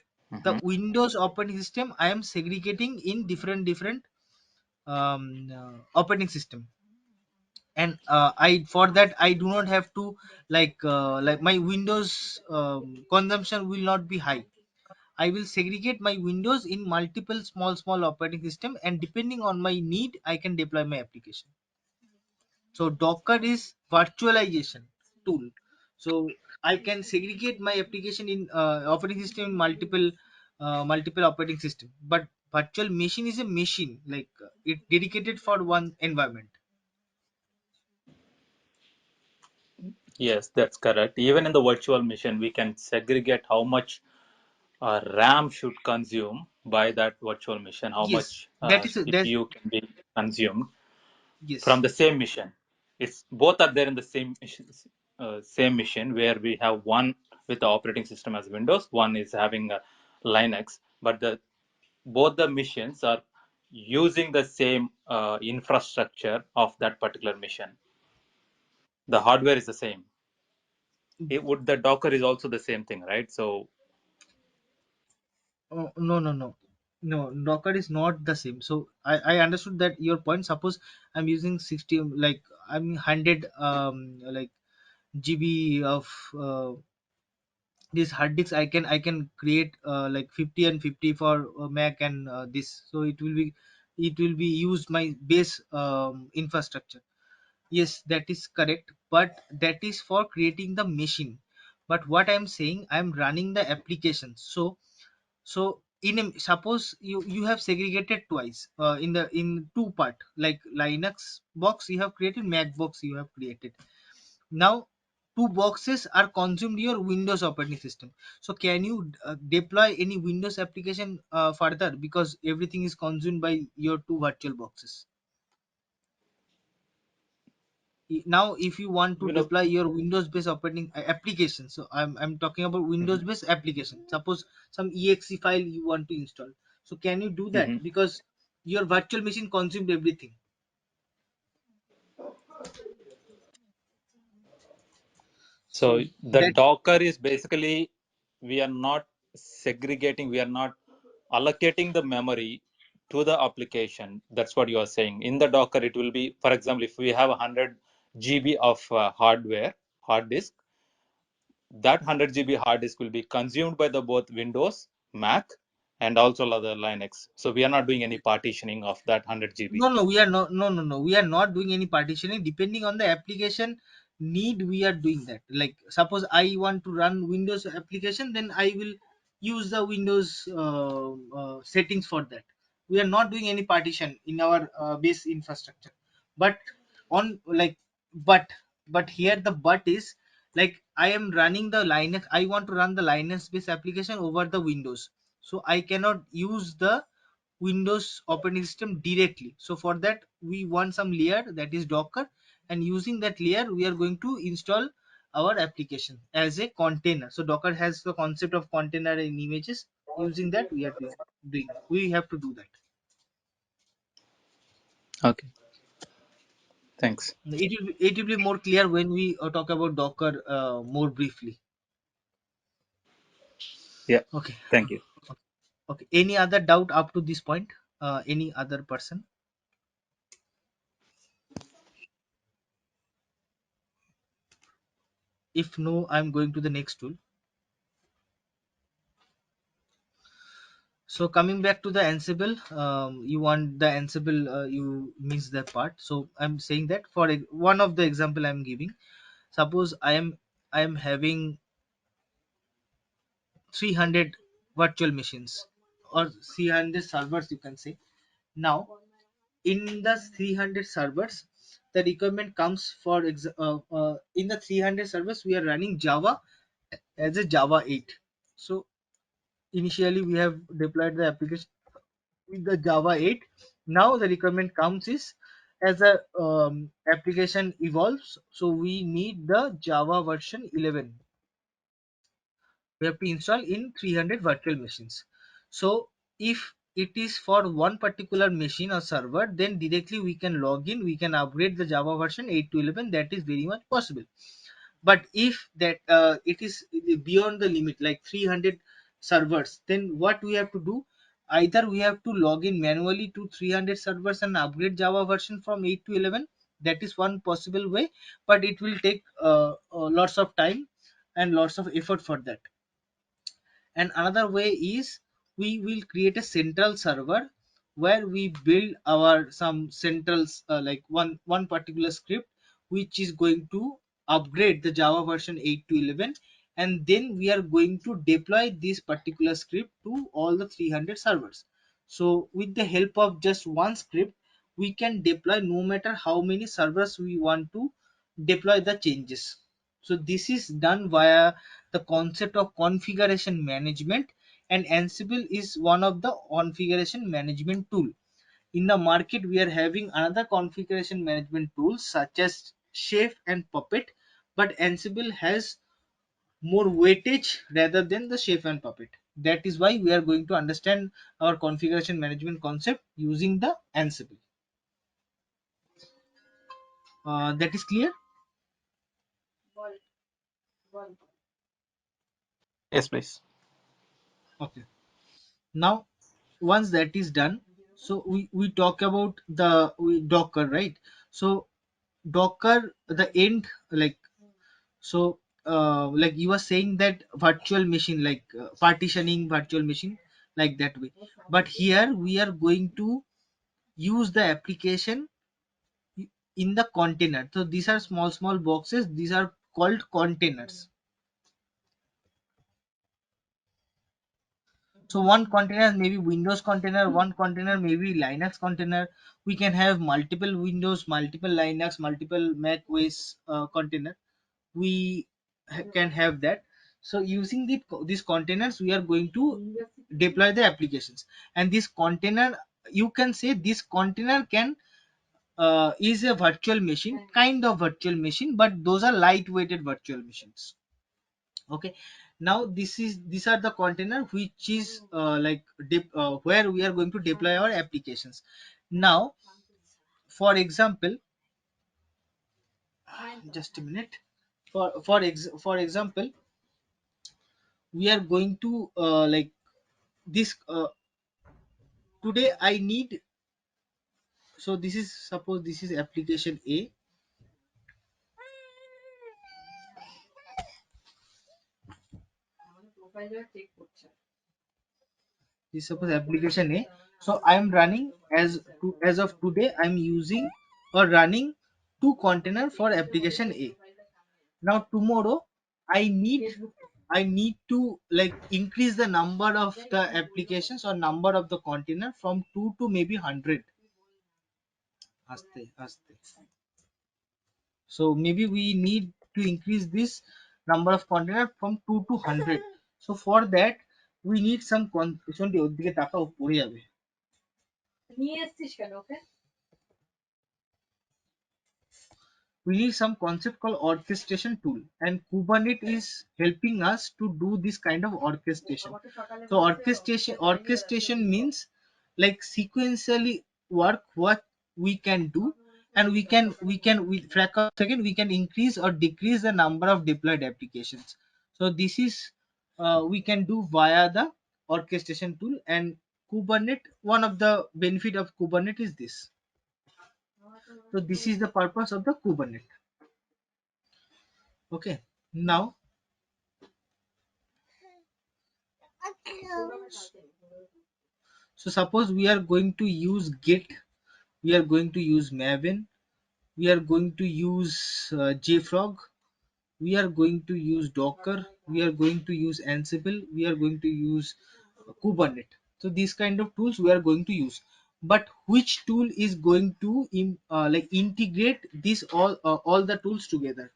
the Hmm. Windows operating system I am segregating in different operating system. And I for that I do not have to like my Windows consumption will not be high. I will segregate my Windows in multiple small operating system, and depending on my need I can deploy my application. So Docker is virtualization tool. So I can segregate my application in operating system in multiple operating system, but virtual machine is a machine like it dedicated for one environment. Yes, that's correct. Even in the virtual machine, we can segregate how much RAM should consume by that virtual machine, how Yes, much that is that's CPU can be consumed from yes. the same machine. It's both are there in the same machine where we have one with the operating system as Windows, one is having a Linux, but the both the machines are using the same infrastructure of that particular machine. The hardware is the same. It would the Docker is also the same thing, right? So Oh, no, Docker is not the same. So I understood that your point. Suppose I'm using 60, like I'm 100 like GB of this hard disk. I can create like 50 and 50 for Mac and this. So it will be used my base infrastructure. Yes, that is correct, but that is for creating the machine. But what I'm saying, I'm running the application. So in a, suppose you have segregated twice in two part, like Linux box you have created, Mac box you have created. Now two boxes are consumed your Windows operating system. So can you deploy any Windows application further, because everything is consumed by your two virtual boxes. Now if you want to you know, deploy your Windows based operating application, so I'm talking about Windows mhm, based application, suppose some exe file you want to install, so can you do that, mhm. because your virtual machine consumed everything. So So the that Docker is basically we are not segregating, we are not allocating the memory to the application. That's what you are saying. In the Docker, it will be, for example, if we have 100 GB of hardware, hard disk, that 100 GB hard disk will be consumed by the both Windows, Mac, and also other Linux. So we are not doing any partitioning of that 100 GB. No, no, we are not. No, no, no. We are not doing any partitioning. Depending on the application need, we are doing that. Like suppose I want to run Windows application, then I will use the Windows settings for that. We are not doing any partition in our base infrastructure. But on like, but here the but is like I am running the Linux. I want to run the Linux based application over the Windows, so I cannot use the Windows operating system directly. So for that we want some layer, that is Docker, and using that layer we are going to install our application as a container. So Docker has the concept of container and images. Using that we are doing we have to do that. Okay, thanks. It will be more clear when we talk about Docker more briefly. Yeah, Okay. thank you. Okay, any other doubt up to this point? Any other person? If no, I'm going to the next tool. So coming back to the Ansible, you want the Ansible, you miss that part. So I'm saying that for one of the example I'm giving, suppose I am having 300 virtual machines or 300 servers, you can say. Now in the 300 servers, the requirement comes for in the 300 servers we are running Java as a Java 8. So initially we have deployed the application with the Java 8. Now the requirement comes is as a application evolves, so we need the Java version 11. We have to install in 300 virtual machines. So if it is for one particular machine or server, then directly we can log in, we can upgrade the Java version 8 to 11. That is very much possible. But if that it is beyond the limit like 300 servers, then what we have to do, either we have to log in manually to 300 servers and upgrade Java version from 8 to 11. That is one possible way, but it will take lots of time and lots of effort for that. And another way is we will create a central server where we build our some centrals, like one particular script which is going to upgrade the Java version 8 to 11, and then we are going to deploy this particular script to all the 300 servers. So with the help of just one script, we can deploy no matter how many servers we want to deploy the changes. So this is done via the concept of configuration management, and Ansible is one of the configuration management tool. In the market we are having another configuration management tools such as Chef and Puppet, but Ansible has more weightage rather than the Chef and Puppet. That is why we are going to understand our configuration management concept using the Ansible. That is clear. Yes, please. Okay, now once that is done, so we talk about the Docker, right? So Docker, the end, like, so like you are saying that virtual machine, like partitioning virtual machine, like that way. But here we are going to use the application in the container. So these are small small boxes, these are called containers. So one container may be Windows container, one container may be Linux container. We can have multiple Windows, multiple Linux, multiple Mac OS container. We can have that. So using these containers, we are going to deploy the applications. And this container, you can say this container can is a virtual machine, kind of virtual machine, but those are lightweighted virtual machines. Okay, now these are the container which is where we are going to deploy our applications. Now for example, just a minute, for example, we are going to this today I need. So this is, suppose this is application A. This suppose application A. So I am running as of today. I'm using or running two container for application A. Now tomorrow I need I need to like increase the number of the applications or number of the container from 2 to maybe 100. Aste, aste. So maybe we need to increase this number of container from 2 to 100. So for that we need some শোন ওর দিকে তাকাও পড়ে যাবে we need some concept called orchestration tool, and Kubernetes is helping us to do this kind of orchestration. So orchestration means like sequentially work what we can do, and we can with fraction of second we can increase or decrease the number of deployed applications. So this is we can do via the orchestration tool. And Kubernetes, one of the benefit of Kubernetes is this. So this is the purpose of the Kubernetes. Okay, now so suppose we are going to use Git, we are going to use Maven, we are going to use JFrog, we are going to use Docker, we are going to use Ansible, we are going to use Kubernetes. So these kind of tools we are going to use. But which tool is going to like integrate this all the tools together?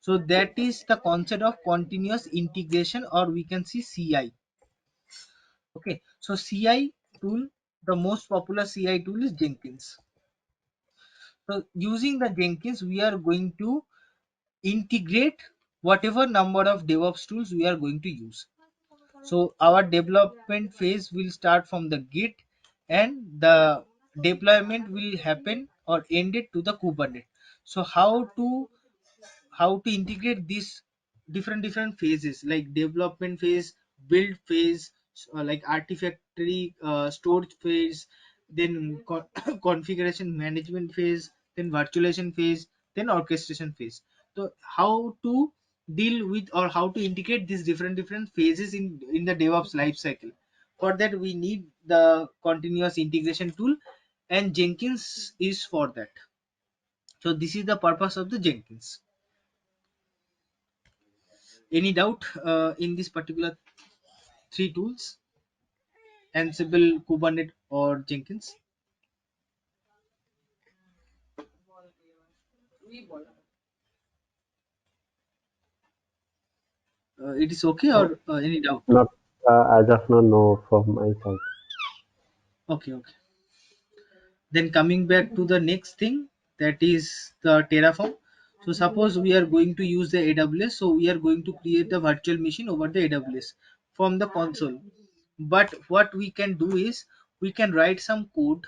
So that is the concept of continuous integration, or we can see CI. Okay, so CI tool, the most popular CI tool is Jenkins. So using the Jenkins, we are going to integrate whatever number of DevOps tools we are going to use. So our development phase will start from the Git, and the deployment will happen or end it to the Kubernetes. So how to integrate these different phases like development phase, build phase, like artifactory storage phase, then configuration management phase, then virtualization phase, then orchestration phase. So how to deal with or how to integrate these different phases in the DevOps lifecycle? For that we need the continuous integration tool, and Jenkins is for that. So this is the purpose of the Jenkins. Any doubt in this particular three tools, Ansible, Kubernetes, or Jenkins? It is okay, No, or any doubt? not as of now, no from my side. Okay, okay. Then coming back to the next thing, that is the Terraform. So suppose we are going to use the AWS, so we are going to create the virtual machine over the AWS from the console. But what we can do is we can write some code,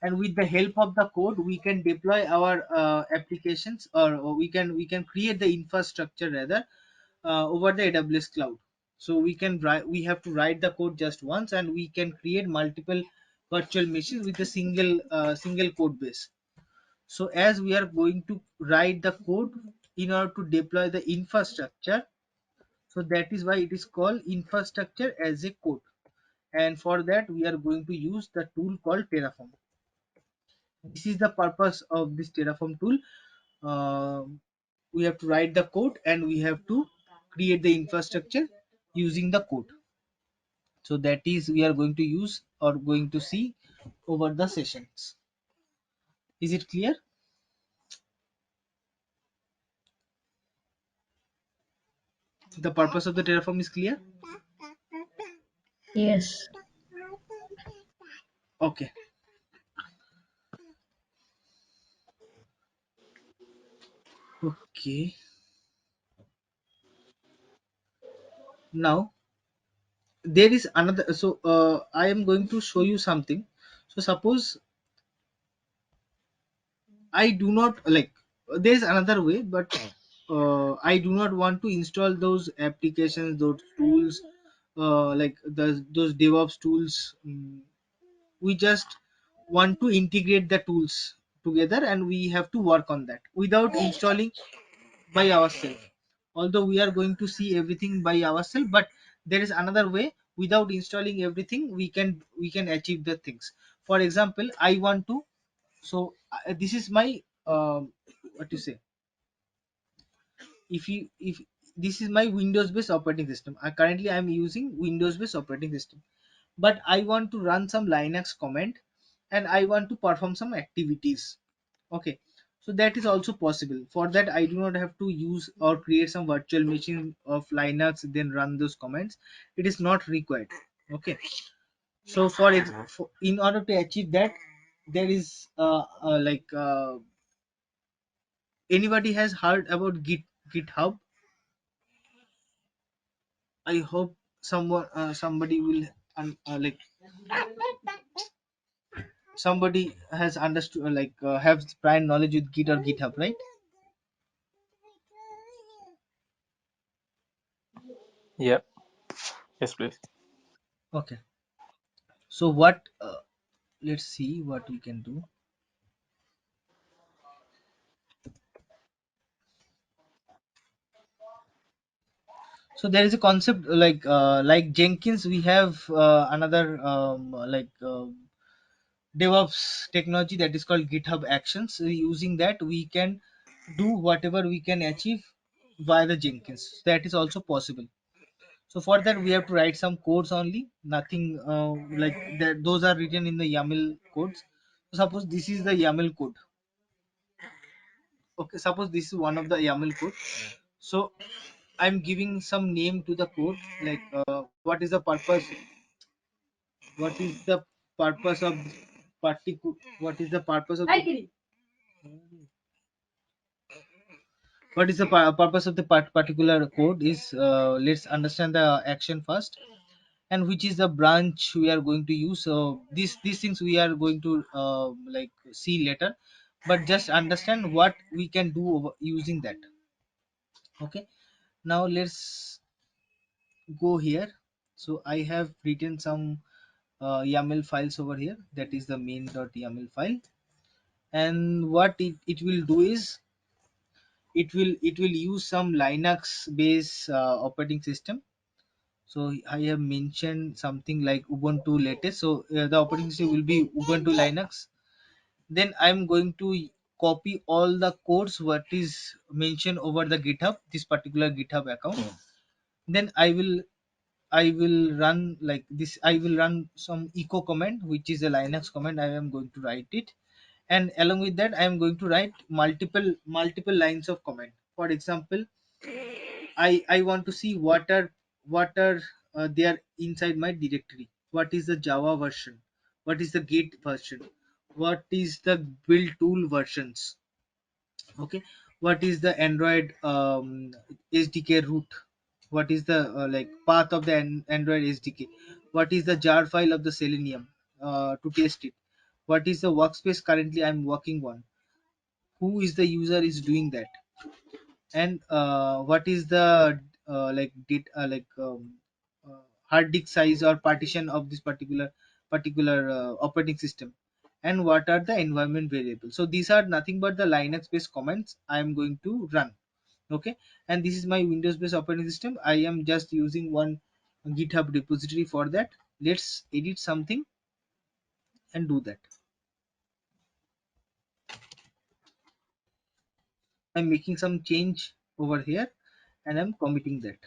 and with the help of the code we can deploy our applications, or we can create the infrastructure rather over the AWS cloud. So we have to write the code just once, and we can create multiple virtual machines with a single code base. So as we are going to write the code in order to deploy the infrastructure, so that is why it is called infrastructure as a code. And for that we are going to use the tool called Terraform. This is the purpose of this Terraform tool. uh, we have to write the code, and we have to create the infrastructure using the code. So that is we are going to use or going to see over the sessions. Is it clear? The purpose of the Terraform is clear. Yes. Okay, okay. Now there is another. So I am going to show you something. So suppose I do not like, there is another way, but I do not want to install those applications, those tools, like those DevOps tools. We just want to integrate the tools together, and we have to work on that without installing by ourselves. although we are going to see everything by ourselves, but there is another way. Without installing everything, we can achieve the things. For example, I want to, so this is my what to say, if this is my Windows based operating system. Currently I'm using Windows based operating system, but I want to run some Linux command, and I want to perform some activities. Okay, so that is also possible. For that, I do not have to use or create some virtual machine of Linux then run those commands. It is not required. Okay, so in order to achieve that, there is anybody has heard about GitHub? I hope somebody will like somebody has understood, have prior knowledge with Git or GitHub, right? Yeah. Yes, please. Okay, so what let's see what we can do. So there is a concept like Jenkins. We have another DevOps technology that is called GitHub Actions. So using that, we can do whatever we can achieve via the Jenkins. That is also possible. So for that, we have to write some codes only. Nothing like that. Those are written in the YAML codes. So suppose this is the YAML code. Okay, suppose this is one of the YAML code. So I'm giving some name to the code, like what is the purpose, what is the purpose of what is the purpose of what is the purpose of the particular code is, let's understand the action first, and which is the branch we are going to use. So these things we are going to see later, but just understand what we can do using that. Okay, now let's go here. So I have written some YAML files over here. That is the main.yaml file, and what it will do is it will use some Linux based operating system. So I have mentioned something like Ubuntu latest. So the operating system will be Ubuntu Linux. Then I'm going to copy all the codes what is mentioned over the GitHub, this particular GitHub account. Then I will run like this. I will run some echo command, which is a Linux command. I am going to write it, and along with that, I am going to write multiple lines of command. For example, I want to see what are there inside my directory. What is the Java version? What is the Git version? What is the build tool versions? Okay, what is the Android SDK root? What is the path of the Android SDK? What is the jar file of the Selenium to test it? What is the workspace currently I'm working on? Who is the user is doing that? And what is the hard disk size or partition of this particular operating system, and what are the environment variables. So these are nothing but the Linux based commands I am going to run. Okay, and this is my Windows based operating system. I am just using one GitHub repository for that. Let's edit something and do that. I'm making some change over here, and I'm committing that.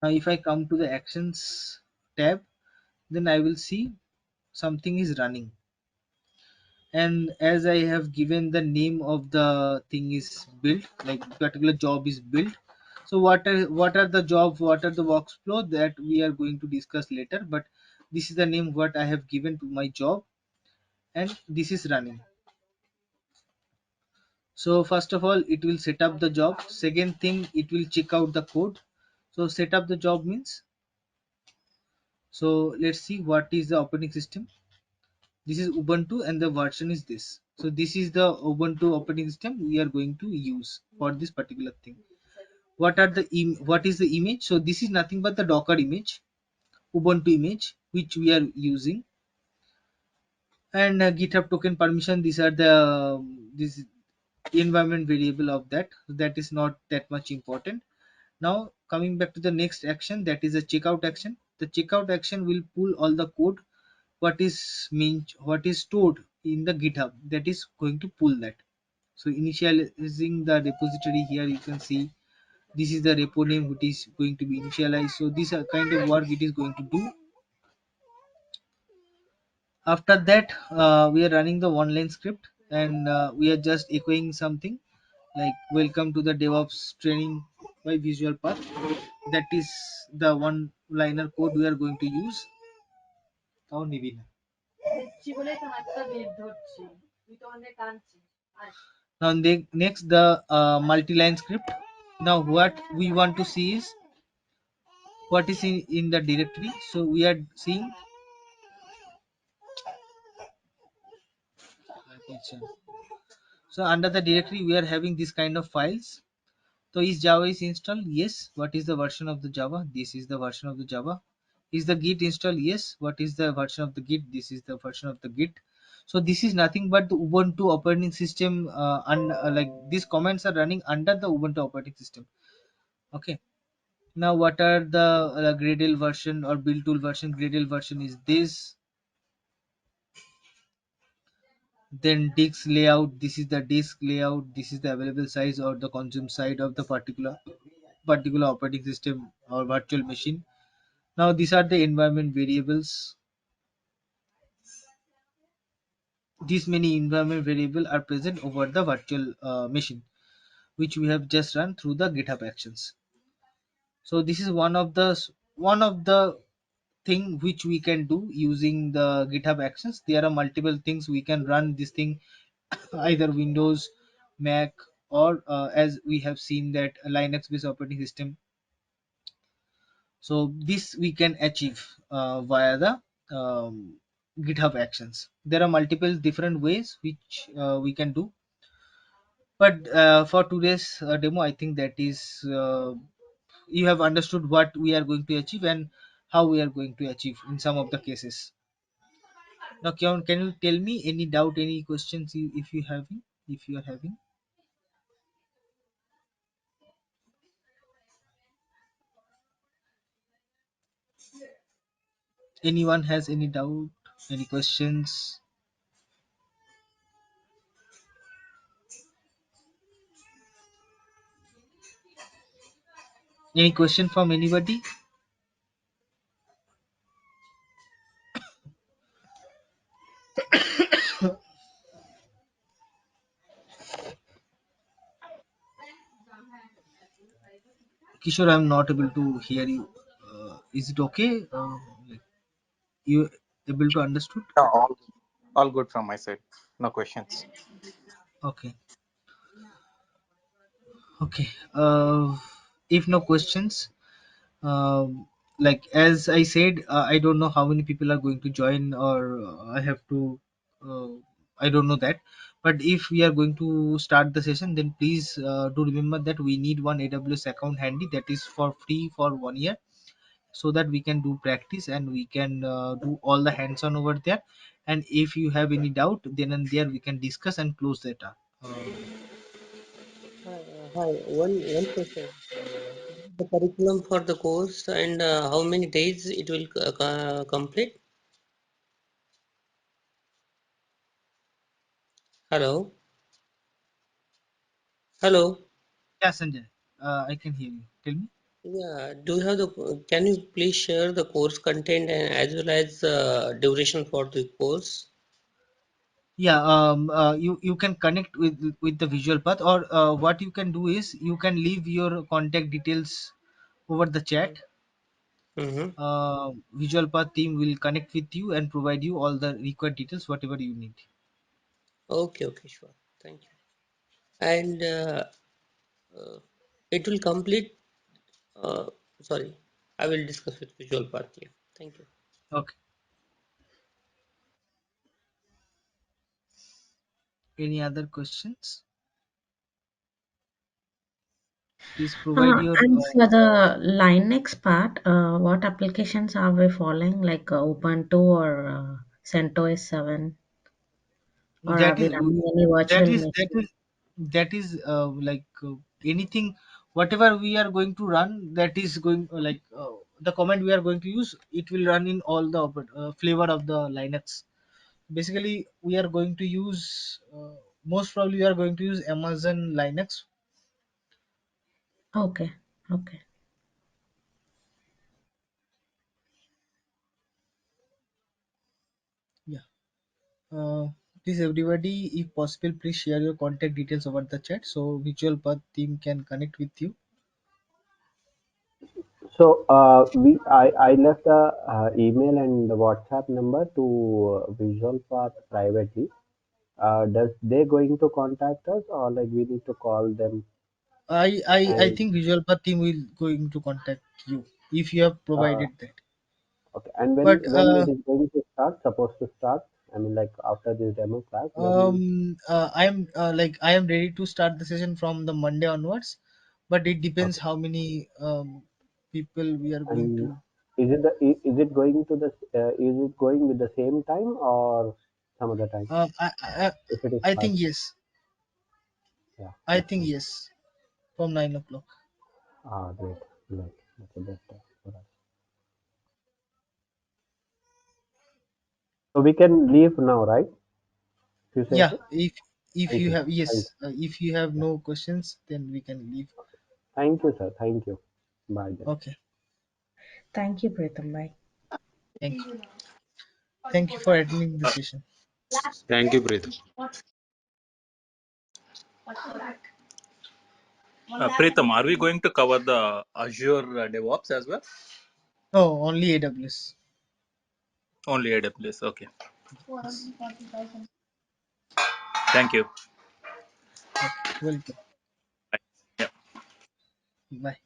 Now if I come to the actions tab, then I will see something is running, and as I have given the name of the thing is built, like particular job is built. So what are the jobs, what are the workflow that we are going to discuss later, but this is the name what I have given to my job, and this is running. So first of all, it will set up the job. Second thing, it will check out the code. So set up the job means, so let's see what is the operating system. This is Ubuntu and the version is this. So this is the Ubuntu operating system we are going to use for this particular thing. What is the image? So this is nothing but the Docker image, Ubuntu image which we are using. and GitHub token permission. These are the this environment variable of that. That is not that much important. Now coming back to the next action, that is a checkout action. The checkout action will pull all the code what is stored in the GitHub, that is going to pull that. So initializing the repository, here you can see this is the repo name which is going to be initialized. So this kind of work it is going to do. After that, we are running the one line script, and we are just echoing something like welcome to the DevOps training by Visualpath. That is the one liner code we are going to use. তাও নিবি না। Now next the multi-line script. Now what we want to see is what is in the directory. So we are seeing so under the directory we are having this kind of files. So is Java is installed? Yes. What is the version of the Java? This is the version of the Java. Is the Git installed? Yes. What is the version of the Git? This is the version of the Git. So this is nothing but the Ubuntu operating system, and like these comments are running under the Ubuntu operating system. Okay. Now what are the Gradle version or build tool version? Gradle version is this. Then disk layout. This is the disk layout. This is the available size or the consume side of the particular operating system or virtual machine. Now these are the environment variables. These many environment variable are present over the virtual machine, which we have just run through the GitHub actions. So this is one of the thing which we can do using the GitHub actions. There are multiple things we can run this thing either Windows, Mac, or as we have seen that a Linux based operating system. So this we can achieve via the GitHub actions. There are multiple different ways which we can do, but for today's demo I think that is you have understood what we are going to achieve and how we are going to achieve in some of the cases. Now can you tell me any doubt, any questions if you are having? Anyone has any doubt, any questions? Any question from anybody? Kishore, I'm not able to hear you. Is it okay? Like, you able to understood? Yeah, all good from my side. No questions. Okay. Okay. If no questions, like as I said, I don't know how many people are going to join, or I have to. Uh, I don't know that. But if we are going to start the session, then please do remember that we need one AWS account handy that is for free for 1 year, so that we can do practice and we can do all the hands-on over there. And if you have any doubt, then and there we can discuss and close that up. Hi. One question. The curriculum for the course and how many days it will complete? Hello. Hello. Yeah, Sanjay, I can hear you. Tell me. Yeah. Do you have the? Can you please share the course content and as well as duration for the course? Yeah, you can connect with the visual path, or what you can do is you can leave your contact details over the chat. Mm-hmm. Visual path team will connect with you and provide you all the required details whatever you need. Okay. Okay. Sure. Thank you. And uh, it will complete. Uh, sorry. I will discuss with Visual Path. Yeah. Thank you. Okay. Any other questions? Please provide your And for the Linux part, what applications are we following, like Ubuntu or CentOS 7? or are that we is running any that virtual is that machine? is that is anything, whatever we are going to run, that is going the command we are going to use, it will run in all the flavor of the Linux. Basically we are going to use most probably we are going to use Amazon Linux. Okay, okay. Yeah. Please everybody, if possible, please share your contact details over the chat so Visualpath team can connect with you. So I left the email and the WhatsApp number to Visualpath privately. Does they going to contact us, or like we need to call them? I And think Visualpath team will going to contact you if you have uh, provided that. okay, and when But it is going to start? Supposed to start? I mean, like after this demo class, when? I am ready to start the session from the Monday onwards, but it depends Okay, how many people we are going and to. is it going to the is it going with the same time or some other time? Uh, I, I If it is I fast, think yes. yeah, I that's think fine. yes, from 9 o'clock. Ah, great, great. That's the best time for us. So we can leave now, right? If you say Yeah, so. if Thank you you. have, Thank you. yes, if you have Yeah. no questions, then we can leave. Thank you, sir. Thank you. Bye then. Okay, Thank you, Pritham. Bye. thank you for attending the session. Thank you, Preet. Pritham, are we going to cover the Azure DevOps as well? No, only AWS. Only AWS. Okay. Yes. Thank you. Okay, welcome. Bye. Yeah. Bye.